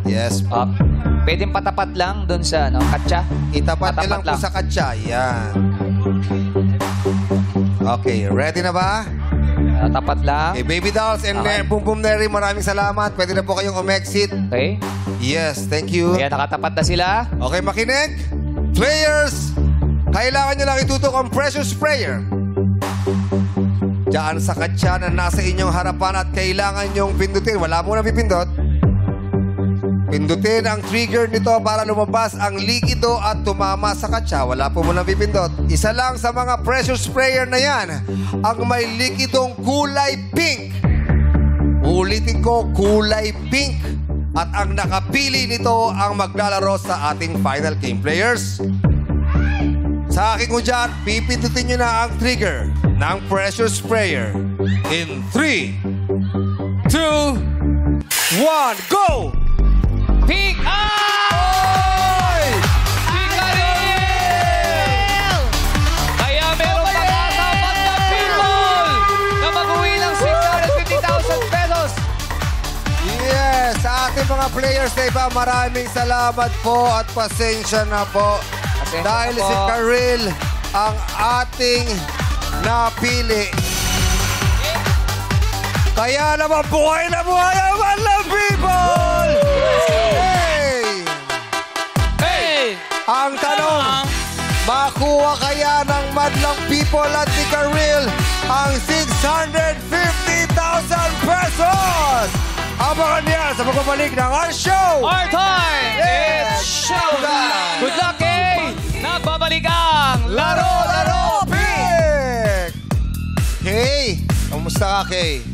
Speaker 3: Yes po.
Speaker 1: Pwedeng patapat lang dun sa katsa.
Speaker 3: Itapat nyo lang
Speaker 1: Patapat
Speaker 3: po sa katsa. Yan. Okay, ready na ba?
Speaker 1: Tapat lang.
Speaker 3: Okay, Baby Dolls and
Speaker 1: Okay.
Speaker 3: Boom Boom Neri, maraming salamat. Pwede na po kayong umexit.
Speaker 1: Okay?
Speaker 3: Yes, thank you.
Speaker 1: Kaya nakatapat na sila.
Speaker 3: Okay, makinig. Players, kailangan nyo lang itutok ang pressure sprayer. Diyan sa katsa na nasa inyong harapan at kailangan nyong pindutin. Wala mo na pipindot. Pindutin ang trigger nito para lumabas ang likido at tumama sa katsa. Wala po mo na pipindot. Isa lang sa mga pressure sprayer na yan ang may likidong kulay pink. Ulitin ko, kulay pink. At ang nakapili nito ang maglalaro sa ating final game. Players, sa aking udyan, pipindutin nyo na ang trigger ng pressure sprayer. In 3, 2, 1, go!
Speaker 1: Pick up! Pick Karil! Kaya meron pang-asapat na people na mag-uwi ng 650,000 pesos.
Speaker 3: Yes, sa ating mga players na iba, maraming salamat po at pasensya na po.
Speaker 1: Pasensya
Speaker 3: Dahil
Speaker 1: na po.
Speaker 3: si Karil ang ating napili. Kaya naman buhay na buhay ang Madlang People! Hey!
Speaker 1: Hey!
Speaker 3: Ang tanong, makuha kaya ng Madlang People at ni Karil ang 650,000 pesos? Abangan niya sa pagbabalik ng our show!
Speaker 1: Our time! It's showtime! Good luck, Kay! Nagbabalik ang Laro-Laro
Speaker 3: Pick! Kay, kamusta ka, Kay?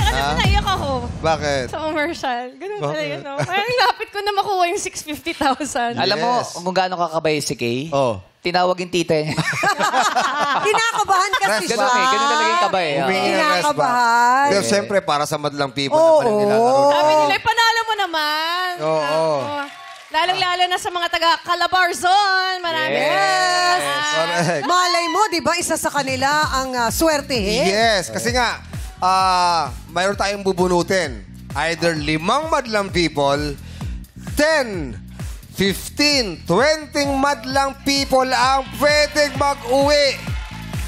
Speaker 4: Alam mo, naiyak ako
Speaker 3: Bakit?
Speaker 4: sa commercial. Ganun
Speaker 3: Bakit?
Speaker 4: talaga, no? Parang lapit ko na makuha yung 650,000.
Speaker 1: Alam mo
Speaker 3: Yes.
Speaker 1: kung gaano kakabay si Kay?
Speaker 3: Oh.
Speaker 1: Tinawag yung tita niya.
Speaker 7: Kinakabahan kasi siya.
Speaker 1: Ganun eh. Ganun talaga yung kabay. oh.
Speaker 3: Humingi ng rest ba?
Speaker 7: Kinakabahan.
Speaker 3: Pero siyempre, para sa Madlang People
Speaker 7: Oo.
Speaker 3: naman yung nilalaro.
Speaker 4: Sabi nila, panalo mo naman.
Speaker 3: Oo.
Speaker 4: Lalong-lalo na sa mga taga Calabarzon. Marami.
Speaker 7: Yes.
Speaker 3: Correct.
Speaker 7: Malay mo, di ba, isa sa kanila ang swertehin?
Speaker 3: Yes, kasi nga, mayroon tayong bubunutin. Either 5 Madlang People, 10, 15, 20 Madlang People ang pwedeng mag-uwi.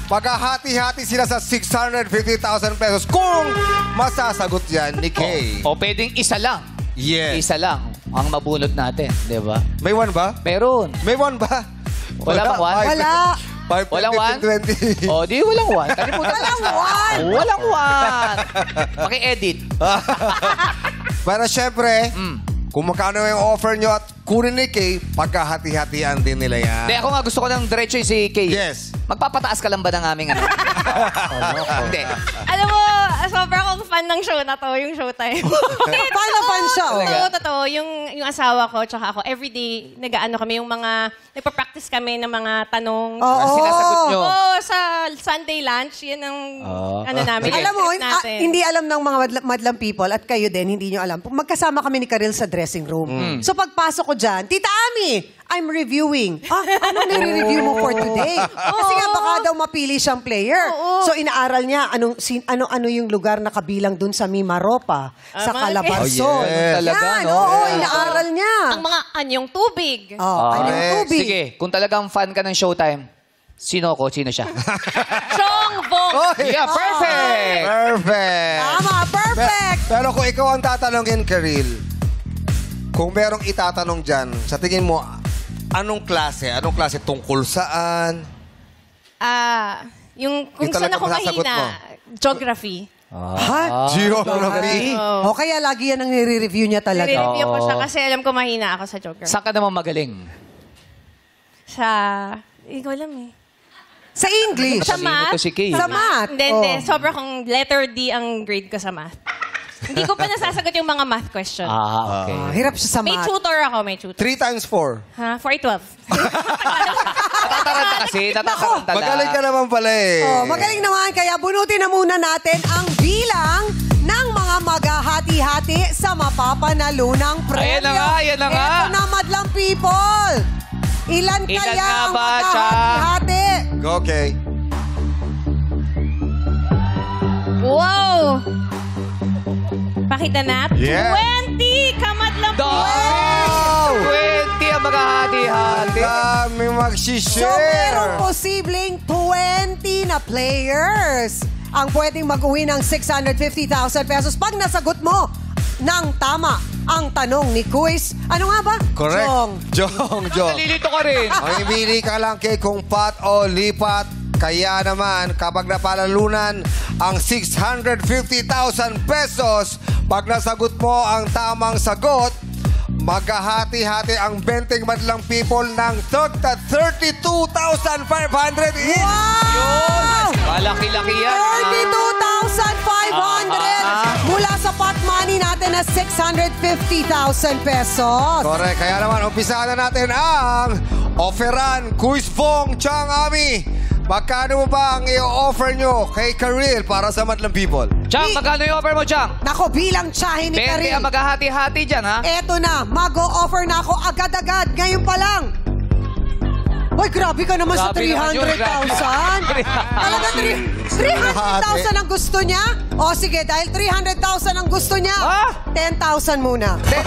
Speaker 3: Paghahati-hati sila sa 650,000 pesos kung masasagot yan ni Kay.
Speaker 1: O pwedeng isa lang.
Speaker 3: Yes.
Speaker 1: Isa lang ang mabunot natin. Di ba?
Speaker 3: May 1 ba?
Speaker 1: Meron.
Speaker 3: May 1 ba?
Speaker 1: Wala bang one?
Speaker 7: Wala.
Speaker 3: 5,
Speaker 1: Walang
Speaker 3: 20.
Speaker 1: O, di walang one. Kalimutan
Speaker 7: Walang
Speaker 1: mo.
Speaker 7: one.
Speaker 1: Walang one. Paki-edit.
Speaker 3: Pero syempre, kung magkano yung offer nyo at kunin ni Kay, pagkahati-hatian din nila yan.
Speaker 1: Hindi, ako nga gusto ko ng diretso yung si Kay.
Speaker 3: Yes.
Speaker 1: Magpapataas ka lang ba ng aming ano? Hindi.
Speaker 4: Alam mo, sobrang akong fan ng show na to, yung Showtime.
Speaker 7: Paano fan siya? oh?
Speaker 4: Oo, totoo. Yung asawa ko, tsaka ako, everyday, nag-ano kami, yung mga, nagpa-practice kami ng mga tanong.
Speaker 7: Oo.
Speaker 1: Sinasagot nyo.
Speaker 4: Oo, sa Sunday lunch, yun ang, ano namin.
Speaker 1: Sige.
Speaker 7: Alam mo,
Speaker 4: script natin.
Speaker 7: hindi alam ng mga madlang people at kayo din, hindi nyo alam. Magkasama kami ni Karil sa dressing room. So pagpasok ko dyan, Tita Ami, I'm reviewing. Anong nire-review mo for today? Kasi nga baka daw mapili siyang player. So inaaral niya ano yung lugar na kabilang dun sa Mimaropa, sa Calabarzon.
Speaker 3: Oh, yes.
Speaker 1: Talaga,
Speaker 7: Yan,
Speaker 1: no?
Speaker 7: oo, inaaral niya.
Speaker 4: Ang mga anyong tubig.
Speaker 7: Ano yung
Speaker 3: Correct.
Speaker 7: tubig?
Speaker 1: Sige, kung talagang fan ka ng Showtime, sino ako? Sino siya?
Speaker 4: Chong Vong.
Speaker 1: Yeah, perfect!
Speaker 3: Perfect!
Speaker 7: Tama, perfect!
Speaker 3: Pero kung ikaw ang tatanungin, Karil, kung merong itatanong dyan, sa tingin mo, Anong klase? Anong klase? Tungkol saan?
Speaker 4: Yung kung
Speaker 3: Yung
Speaker 4: saan
Speaker 3: talagang
Speaker 4: ako
Speaker 3: masasagot
Speaker 4: mahina, geography.
Speaker 7: Ha?
Speaker 3: Geography.
Speaker 7: O kaya lagi yan ang nire-review niya talaga.
Speaker 4: Nire-review ko siya kasi alam ko mahina ako sa geography.
Speaker 1: Saan ka naman magaling?
Speaker 4: Sa... Hindi ko alam eh.
Speaker 7: Sa English.
Speaker 4: Sa math?
Speaker 1: to si Kay.
Speaker 7: Sa math.
Speaker 4: Hindi.
Speaker 7: Oh.
Speaker 4: Sobra kong letter D ang grade ko sa math. Hindi ko pa nasasagot yung mga math question.
Speaker 1: Okay.
Speaker 7: Hirap siya sa
Speaker 4: May
Speaker 7: math.
Speaker 4: tutor ako, may tutor.
Speaker 3: 3 times 4.
Speaker 4: Ha? 4-12.
Speaker 1: Natataranta kasi, natataranta lang.
Speaker 3: Magaling ka naman pala eh.
Speaker 7: Oh, magaling naman. Kaya bunutin na muna natin ang bilang ng mga maghahati-hati sa mapapanalunang premyo.
Speaker 1: Ayan na nga, ayan na nga.
Speaker 7: Ito na, madlang people. Ilan
Speaker 1: Ilan
Speaker 7: kaya
Speaker 1: nga
Speaker 7: ang
Speaker 1: ba,
Speaker 7: maghahati-hati?
Speaker 3: Okay.
Speaker 4: Wow! Pakita na.
Speaker 3: Yeah.
Speaker 4: 20! Kamadlang po!
Speaker 3: Wow!
Speaker 1: 20 ang maghahati-hati.
Speaker 3: Dami
Speaker 7: So,
Speaker 3: magsishare.
Speaker 7: merong posibleng 20 na players ang pwedeng mag-uwi ng 650,000 pesos pag nasagot mo ng tama ang tanong ni Quiz. Ano nga ba?
Speaker 3: Correct.
Speaker 7: Jong.
Speaker 3: Jong.
Speaker 1: Nalilito ka rin.
Speaker 3: Ang ibili ka lang kay kung pat o lipat. Kaya naman, kapag napalalunan ang 650,000 pesos, pag nasagot mo ang tamang sagot, maghahati-hati ang 20 madlang people ng 32,500 each.
Speaker 7: Wow!
Speaker 1: Malaki-laki yan.
Speaker 7: 32,500 mula sa pot money natin na 650,000 pesos.
Speaker 3: Correct. Kaya naman, umpisahan na natin ang offeran Quiz Fong Chang Ami. Magkano mo ba ang i-offer nyo kay Karil para sa madlang people?
Speaker 1: Chang, magkano yung offer mo, Chang?
Speaker 7: Nako, bilang tsahin ni
Speaker 1: 20
Speaker 7: Karil.
Speaker 1: ang maghahati-hati dyan, ha?
Speaker 7: Eto na, mag-o-offer na ako agad-agad. Ngayon pa lang. Uy, grabe ka naman sa
Speaker 1: Grabe naman yun,
Speaker 7: 300,000. Talaga, 300,000 ang gusto niya? O sige, dahil 300,000 ang gusto niya,
Speaker 1: Ha?
Speaker 7: 10,000 muna.
Speaker 1: 10,000.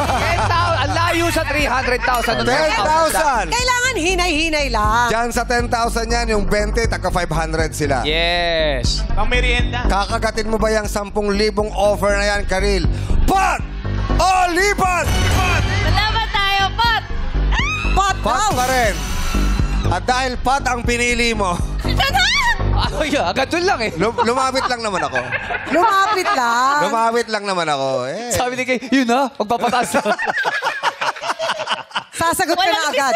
Speaker 1: Ang layo sa 300,000.
Speaker 3: 10,000!
Speaker 7: Kailangan hinay-hinay lang.
Speaker 3: Diyan sa 10,000 yan, yung 20, taga 500 sila.
Speaker 1: Yes.
Speaker 6: Pang merienda.
Speaker 3: Kakagatin mo ba yung 10,000 offer na yan, Karil? Pat! O lipat! Pat!
Speaker 4: Salamat tayo, Pot!
Speaker 7: Pot
Speaker 3: Pat
Speaker 7: daw.
Speaker 3: pa rin. At dahil pat ang pinili mo,
Speaker 1: Ay, agad dun lang eh.
Speaker 3: lumapit lang naman ako.
Speaker 7: Lumapit lang.
Speaker 3: Lumapit lang naman ako. Eh.
Speaker 1: Sabi ni Kay, yun na, magpapataas na.
Speaker 7: Sasagot ka na agad.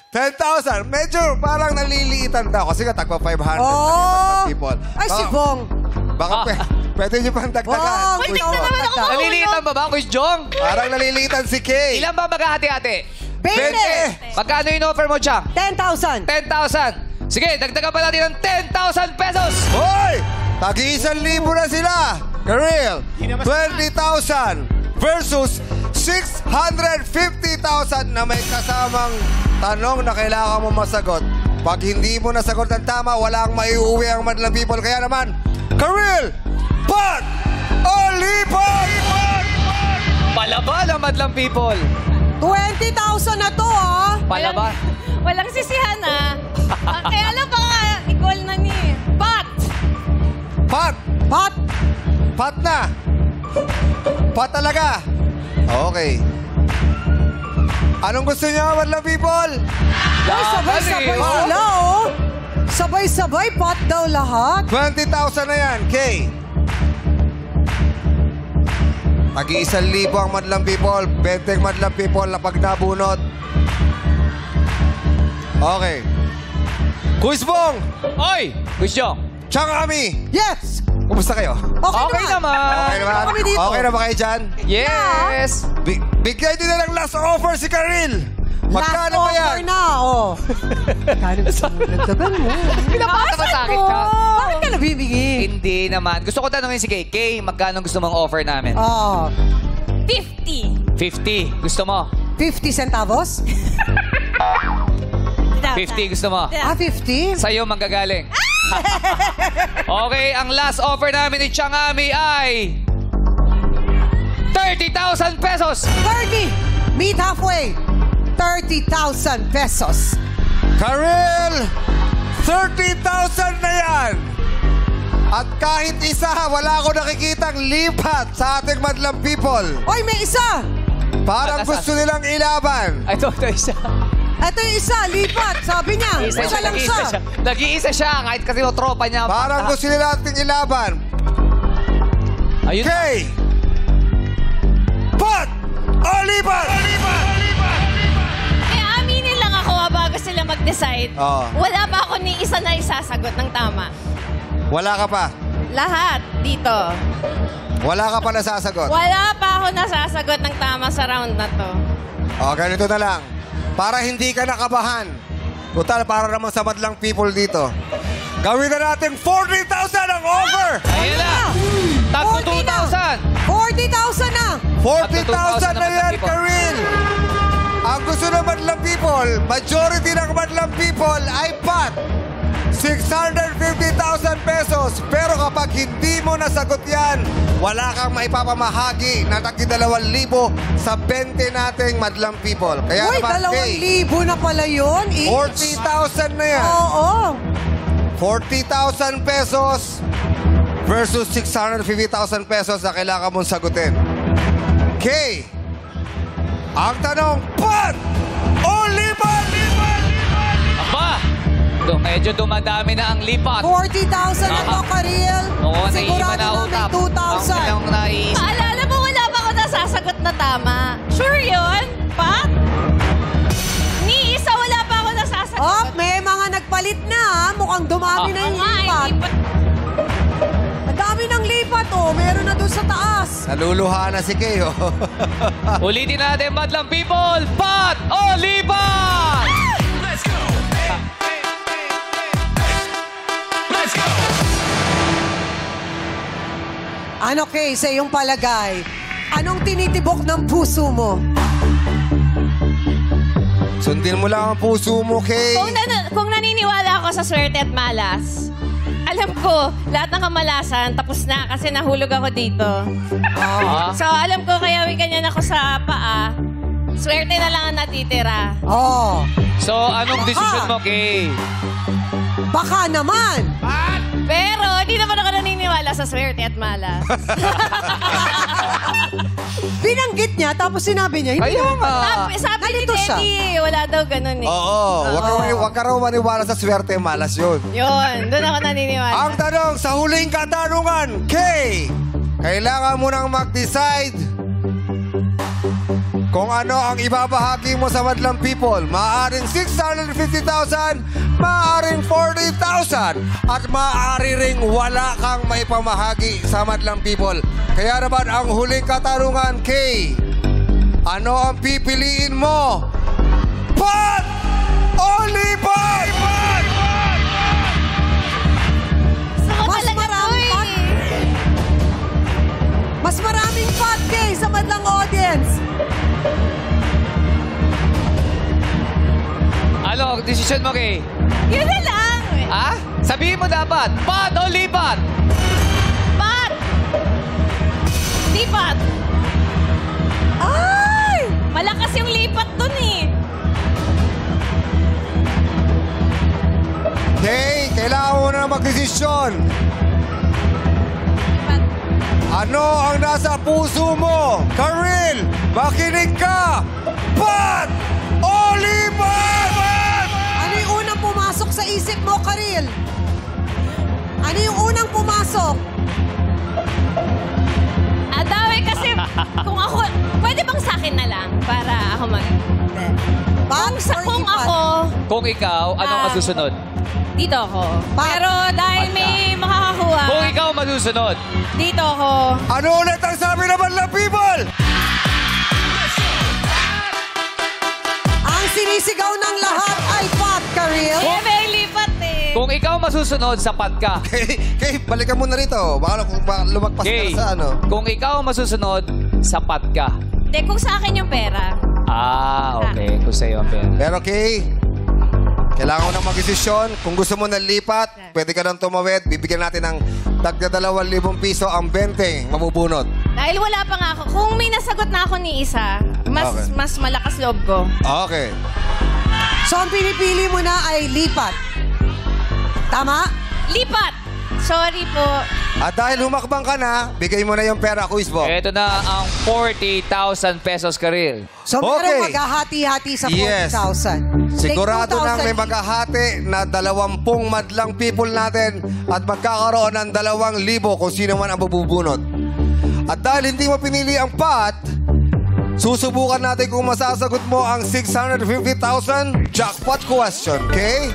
Speaker 3: 10,000. Medyo parang naliliitan daw. Kasi nga, tagpa 500
Speaker 7: Oh.
Speaker 3: people.
Speaker 7: Ay, si Bong.
Speaker 3: Baka pwede nyo pang dagdagan.
Speaker 7: Bong,
Speaker 4: Uy,
Speaker 7: ikaw
Speaker 4: tignan naman
Speaker 7: ang
Speaker 4: ako.
Speaker 7: tagdag.
Speaker 1: Nalilitan ba ba, Quiz Jong?
Speaker 3: Parang naliliitan si Kay.
Speaker 1: Ilan ba maghahati-hati?
Speaker 7: 20.
Speaker 1: Magkano yung offer mo, Chang?
Speaker 7: 10,000.
Speaker 1: 10,000. Sige, dagdagan pa natin ng 10,000 pesos.
Speaker 3: Hoy! Tag-1,000 na sila. Karil, 20,000 versus 650,000 na may kasamang tanong na kailangan mo masagot. Pag hindi mo nasagot ng tama, walang maiuwi ang madlang people. Kaya naman, Karil, Pat o lipat!
Speaker 1: Palaban ang madlang people.
Speaker 7: 20,000 na to, ah.
Speaker 1: Palaban.
Speaker 4: Walang sisihan, ah. Kaya alam ba nga, equal na ni Pot!
Speaker 3: Pat!
Speaker 7: Pot.
Speaker 3: Pat na! Pat talaga! Okay. Anong gusto niyo, madlang people?
Speaker 7: Ay, sabay-sabay sila, oh. Sabay-sabay, pot daw lahat.
Speaker 3: 20,000 na yan, Kay. Tag-1,000 ang madlang people. 20 madlang people na pag nabunot. Okay. Quiz Bong!
Speaker 1: Oy, Quiz Jong.
Speaker 3: Chang Ami!
Speaker 7: Yes.
Speaker 3: Kumusta kayo?
Speaker 7: Okay naman.
Speaker 3: Okay naman?
Speaker 7: Kami dito.
Speaker 3: Okay na ba kayo dyan?
Speaker 1: Yes.
Speaker 3: Bigyan din na lang last offer si Karil. Magkano ba
Speaker 7: Last offer
Speaker 3: yan?
Speaker 7: na, oh. Kano gusto mo? Nagsaban mo.
Speaker 1: Pinapakita ka sa akin, Chang.
Speaker 7: Bakit ka nabibigay?
Speaker 1: Hindi naman. Gusto ko tanongin si Kay. Kay, magkano gusto mong offer namin?
Speaker 7: Oh,
Speaker 4: 50!
Speaker 1: 50. Gusto mo?
Speaker 7: 50 centavos?
Speaker 1: 50 gusto mo?
Speaker 7: Ah, 50?
Speaker 1: Sa'yo manggagaling. Okay, ang last offer namin ni Chang Ami ay 30,000 pesos.
Speaker 7: 30. Meet halfway. 30,000 pesos.
Speaker 3: Karil! 30,000 na yan! At kahit isa, wala ko nakikitang lipat sa ating madlang people.
Speaker 7: Oy, may isa.
Speaker 3: Parang gusto nilang ilaban.
Speaker 1: Ito isa.
Speaker 7: Ito yung isa, lipat. Sabi niya, isa lang siya.
Speaker 1: Nag-iisa siya, kahit kasi yung tropa niya.
Speaker 3: Parang gusto nila ating ilaban.
Speaker 1: Ayun.
Speaker 3: Okay. Pat! Olipan!
Speaker 4: Eh, aminin lang ako bago sila mag-decide.
Speaker 3: Oo.
Speaker 4: Wala pa ako ni isa na isasagot ng tama.
Speaker 3: Wala ka pa.
Speaker 4: Lahat dito.
Speaker 3: Wala ka pa nasasagot.
Speaker 4: Wala pa ako nasasagot ng tama sa round na to.
Speaker 3: O, ganito na lang. Para hindi ka nakabahan. Total, para naman sa madlang people dito. Gawin na natin 40,000 ang offer!
Speaker 1: Ayun na. Tag to 2,000.
Speaker 7: 40,000 na.
Speaker 3: 40,000 na yan,
Speaker 1: people.
Speaker 3: Karil! Ang gusto ng madlang people, majority ng madlang people ay pat. 650,000 pesos. Pero kapag hindi mo nasagot yan, wala kang maipapamahagi na tagi 2,000 sa 20 nating madlang people. Kaya
Speaker 7: Uy,
Speaker 3: naman,
Speaker 7: 2,000 na pala yun.
Speaker 3: 40,000 na yan.
Speaker 7: Oo.
Speaker 3: 40,000 pesos versus 650,000 pesos na kailangan mong sagutin. Okay. Ang tanong, pat o lipat?
Speaker 1: Aba, medyo dumadami na ang lipat.
Speaker 7: 40,000 na to, Karil.
Speaker 1: Oo,
Speaker 7: Sigurado
Speaker 1: naiiba
Speaker 7: na may
Speaker 1: utap.
Speaker 7: 2,000.
Speaker 1: Ang naiisip.
Speaker 4: Paalala mo, wala pa ako nasasagot na tama. Sure yun, Pat? Ni isa, wala pa ako nasasagot.
Speaker 7: Oh, may mga nagpalit na. Mukhang dumami na yung lipat. Ang dami ng lipat, oh. Meron na doon sa taas.
Speaker 3: Naluluha na si Kay, oh.
Speaker 1: Ulitin natin, madlang people. Pat o lipat?
Speaker 7: Ano, Kay, sa iyong palagay? Anong tinitibok ng puso mo?
Speaker 3: Sundin mo lang ang puso mo, Kay.
Speaker 4: Kung naniniwala ako sa swerte at malas, alam ko, lahat ng kamalasan, tapos na kasi nahulog ako dito. So, alam ko, kaya may ganyan ako sa paa. Swerte na lang ang natitira.
Speaker 7: Oh,
Speaker 1: So, anong decision mo, Kay?
Speaker 7: baka naman.
Speaker 4: Pero, di naman ako naniniwala sa swerte at malas.
Speaker 7: Binanggit niya, tapos sinabi niya, hindi
Speaker 1: Kaya
Speaker 7: naman
Speaker 1: nga.
Speaker 4: Sabi ni
Speaker 7: Nalito siya.
Speaker 4: Teddy, wala daw ganun eh.
Speaker 3: Oo, wag ka raw maniwala sa swerte, malas yun.
Speaker 4: Yun, doon ako naniniwala.
Speaker 3: Ang tanong sa huling katanungan, Kay, kailangan mo nang mag-decide kung ano ang ibabahagi mo sa madlang people. Maaaring 650,000, maaaring 40,000, at maaari ring wala kang maipamahagi sa madlang people. Kaya naman ang huling katanungan, Kay, ano ang pipiliin mo? Pat o lipat?
Speaker 4: Gusto ko
Speaker 7: Mas
Speaker 4: talaga
Speaker 7: marami
Speaker 4: to
Speaker 7: pa.
Speaker 4: eh.
Speaker 7: Mas maraming pot, Kay, sa madlang audience.
Speaker 1: Ano ang decision mo, Kay?
Speaker 4: Yun na lang.
Speaker 1: Ha? Sabihin mo dapat, pat o lipat?
Speaker 4: Pat! Lipat!
Speaker 7: Ay!
Speaker 4: Malakas yung lipat dun eh.
Speaker 3: Kay, kailangan mo na magdesisyon.
Speaker 4: Lipat.
Speaker 3: Ano ang nasa puso mo? Karil, makinig ka! Pat o lipat?
Speaker 7: Ano yung unang pumasok sa isip mo, Karil? Ano yung unang pumasok?
Speaker 4: Ang dami kasi, kung ako, pwede bang sa akin na lang para ako mag...
Speaker 7: Pat or
Speaker 4: Kung
Speaker 7: lipat?
Speaker 4: ako,
Speaker 1: Kung ikaw, anong
Speaker 4: Ah.
Speaker 1: masusunod?
Speaker 4: dito ako.
Speaker 7: Pat.
Speaker 4: Pero dahil may makakakuha,
Speaker 1: Kung ikaw masusunod.
Speaker 4: dito ako.
Speaker 3: Ano ulit ang sabi naman ng people?
Speaker 7: Ang sinisigaw ng lahat ay pot, Karil.
Speaker 4: Eh, may lipat eh.
Speaker 1: Kung ikaw masusunod, sapat ka.
Speaker 3: Kay, balikan mo na rito. Baka lumagpas ka
Speaker 1: Kay,
Speaker 3: na sa ano.
Speaker 1: kung ikaw masusunod, sapat ka.
Speaker 4: Hindi, kung sa akin yung pera.
Speaker 1: Okay. Kung sa'yo ang pera.
Speaker 3: Pero Kay, kailangan mo nang mag-desisyon. Kung gusto mo na lipat, pwede ka nang tumawid. Bibigyan natin ng tagda 2,000 piso ang 20 mabubunot.
Speaker 4: Dahil wala pa nga ako. Kung may nasagot na ako ni isa,
Speaker 3: Okay.
Speaker 4: mas malakas loob ko.
Speaker 3: Okay.
Speaker 7: So, ang pinipili mo na ay lipat. Tama?
Speaker 4: Lipat! Sorry po.
Speaker 3: At dahil humakbang ka na, bigay mo na yung pera, Quiz Bob.
Speaker 1: Ito na ang 40,000 pesos, Karil.
Speaker 7: So,
Speaker 3: Okay.
Speaker 7: merong maghahati-hati sa 40,000.
Speaker 3: Yes. Sigurado
Speaker 7: Take 2,000
Speaker 3: nang may
Speaker 7: each.
Speaker 3: maghahati na 20 madlang people natin at magkakaroon ng 2,000 kung sino man ang mabubunot. At dahil hindi mo pinili ang pot, susubukan natin kung masasagot mo ang 650,000 jackpot question, okay?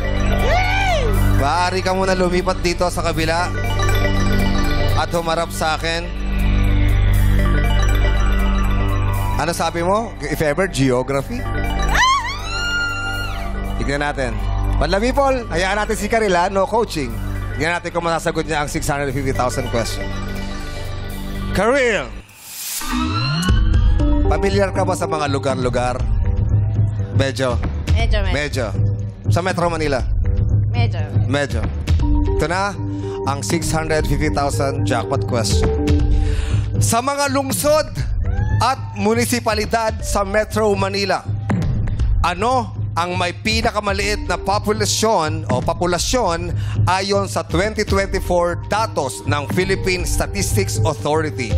Speaker 3: Maaari ka muna lumipat dito sa kabila at humarap sa akin. Ano sabi mo? If ever, geography? Tignan natin. Madlang people, hayaan natin si Karila, no coaching. Tignan natin kung masasagot niya ang 650,000 question. Karil! Pamilyar ka ba sa mga lugar-lugar? Medyo. Medyo. Sa Metro Manila? Medyo. Ito na ang 650,000 jackpot question. Sa mga lungsod at munisipalidad sa Metro Manila, ano ang may pinakamaliit na populasyon ayon sa 2024 datos ng Philippine Statistics Authority?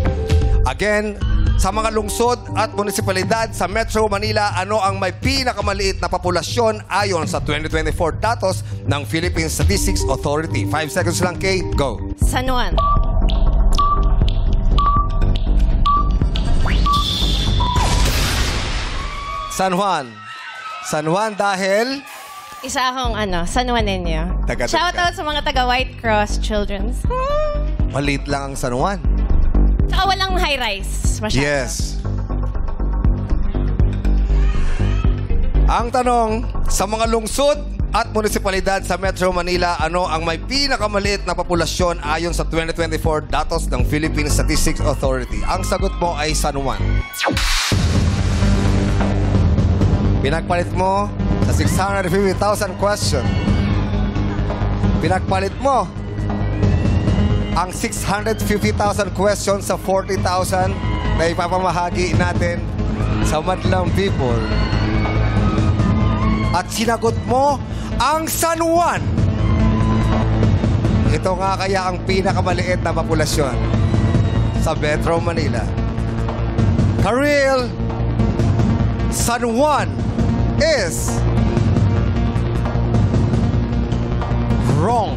Speaker 3: Again, sa mga lungsod at munisipalidad sa Metro Manila, ano ang may pinakamaliit na populasyon ayon sa 2024 datos ng Philippine Statistics Authority? 5 seconds lang, Kay. Go.
Speaker 4: San Juan.
Speaker 3: San Juan. San Juan dahil...
Speaker 4: Isa akong San Juanenyo.
Speaker 3: Taga-taga.
Speaker 4: Shoutout sa mga taga White Cross Children's.
Speaker 3: Maliit lang ang San Juan.
Speaker 4: Tsaka walang high-rise. Masyado.
Speaker 3: Yes. Ang tanong, sa mga lungsod at munisipalidad sa Metro Manila, ano ang may pinakamaliit na populasyon ayon sa 2024 datos ng Philippine Statistics Authority? Ang sagot mo ay San Juan. Pinagpalit mo sa 650,000 question. Pinagpalit mo ang 650,000 questions sa 40,000 na ipapamahagi natin sa madlang people. At sinagot mo ang San Juan. Ito nga kaya ang pinakamaliit na populasyon sa Metro Manila. Karil, San Juan is wrong.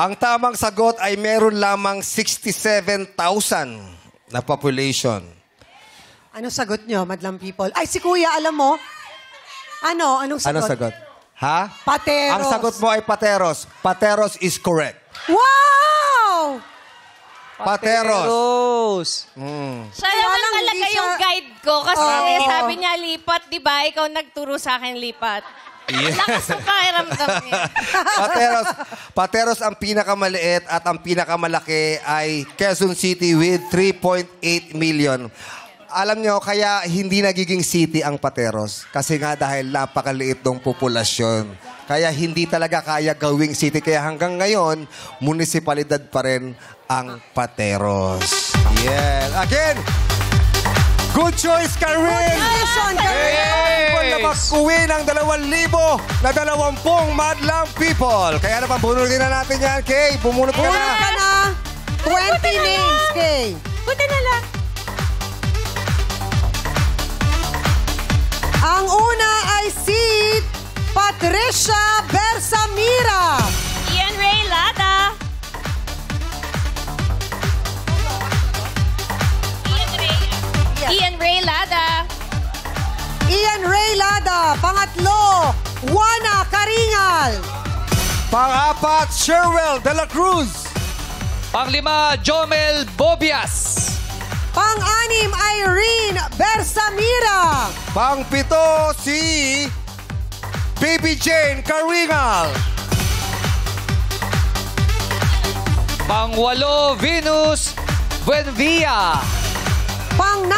Speaker 3: Ang tamang sagot ay meron lamang 67,000 na population.
Speaker 7: Ano sagot nyo, madlang people? Ay, si Kuya, alam mo? Anong sagot?
Speaker 3: Ano sagot? Ha?
Speaker 7: Pateros.
Speaker 3: Ang sagot mo ay Pateros. Pateros is correct.
Speaker 7: Wow!
Speaker 3: Pateros.
Speaker 4: Siya naman
Speaker 7: lang,
Speaker 4: talaga
Speaker 7: hindi siya-
Speaker 4: yung guide ko. Kasi
Speaker 7: Oo.
Speaker 4: sabi niya, lipat, di ba? Ikaw nagturo sa akin, lipat. Lakas ng pakiramdam niya.
Speaker 3: Pateros ang pinakamaliit at ang pinakamalaki ay Quezon City with 3.8 million. Alam nyo, kaya hindi nagiging city ang Pateros. Kasi nga dahil napakaliit ng populasyon. Kaya hindi talaga kaya gawing city. Kaya hanggang ngayon, munisipalidad pa rin ang Pateros. Yeah. Again, good choice, Karil!
Speaker 7: Congratulations, Karil!
Speaker 3: Na mag-uwi ng 2,000 na 20 madlang people. Kaya naman, bunutin na natin yan, Kay. Bumunot ka
Speaker 7: Bunot
Speaker 3: na.
Speaker 7: ka na. 20 names, Kay.
Speaker 4: Buti na lang.
Speaker 7: Ang una ay si Patricia Bersamira.
Speaker 4: Ian Ray Lada. Ian Ray Lada.
Speaker 7: Ian Ray Lada. Pangatlo, Juana Caringal.
Speaker 3: Pang-apat, Sherwell de la Cruz.
Speaker 1: Panglima, Jomel Bobias.
Speaker 7: Pang-anim, Irene Bersamira.
Speaker 3: Pang-pito, si Baby Jane Caringal.
Speaker 1: Pangwalo, Venus Buenvia.
Speaker 7: Pang-9,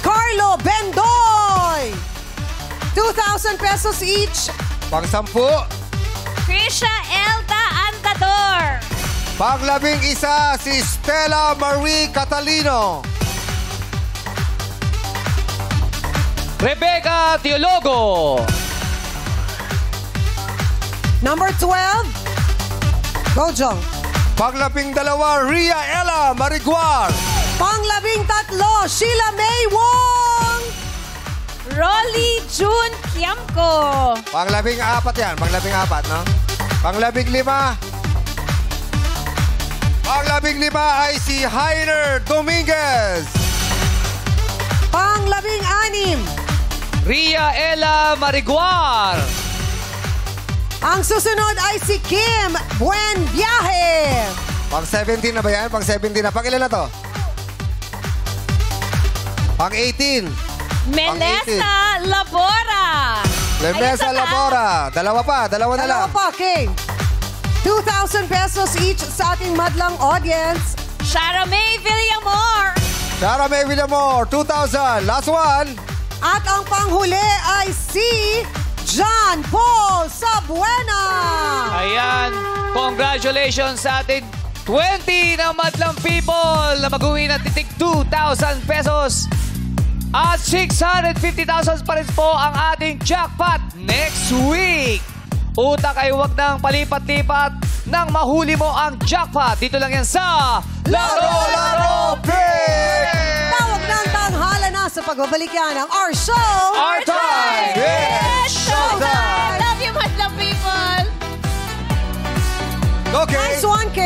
Speaker 7: Carlo Bendoy. 2,000 pesos each.
Speaker 3: Pang-sampu,
Speaker 4: Krisha Elta Antador.
Speaker 3: pang-11, si Stella Marie Catalino.
Speaker 1: Rebecca Teologo.
Speaker 7: Number 12. Go, Jong.
Speaker 3: Panglabing dalawa, Ria Ella Mariguar.
Speaker 7: Panglabing tatlo, Sheila May Wong.
Speaker 4: Rolly June Kiamco.
Speaker 3: Panglabing apat yan. Panglabing apat, no? Panglabing lima. Panglabing lima ay si Heiner Dominguez.
Speaker 7: Panglabing anim.
Speaker 1: Ria Ella Mariguar.
Speaker 7: Ang susunod ay si Kim Buen Viaje.
Speaker 3: Pang 17 na ba yan? Pang 17 na. Pang ilan na to? Pang 18.
Speaker 4: Melessa Labora.
Speaker 3: Lemesa
Speaker 4: Ayun,
Speaker 3: Labora. Dalawa pa. Dalawa na lang.
Speaker 7: Dalawa pa, King. 2,000 pesos each sa ating madlang audience.
Speaker 4: Shara May Villamor.
Speaker 3: Shara May Villamor. 2,000. Last one.
Speaker 7: At ang panghuli ay si John Paul Sabuena.
Speaker 1: Ayan, congratulations sa ating 20 na madlang people na mag-uwi ng titik 2,000 pesos. At 650,000 pa rin po ang ating jackpot next week. Utak ay huwag nang palipat-lipat nang mahuli mo ang jackpot. Dito lang yan sa
Speaker 3: Laro Pick!
Speaker 7: Tawag ng tanghala na sa pagbabalik yan ng our show.
Speaker 1: Our time!
Speaker 3: It's
Speaker 4: Showtime! Love you, madlang people.
Speaker 3: Okay.
Speaker 7: Nice one, King.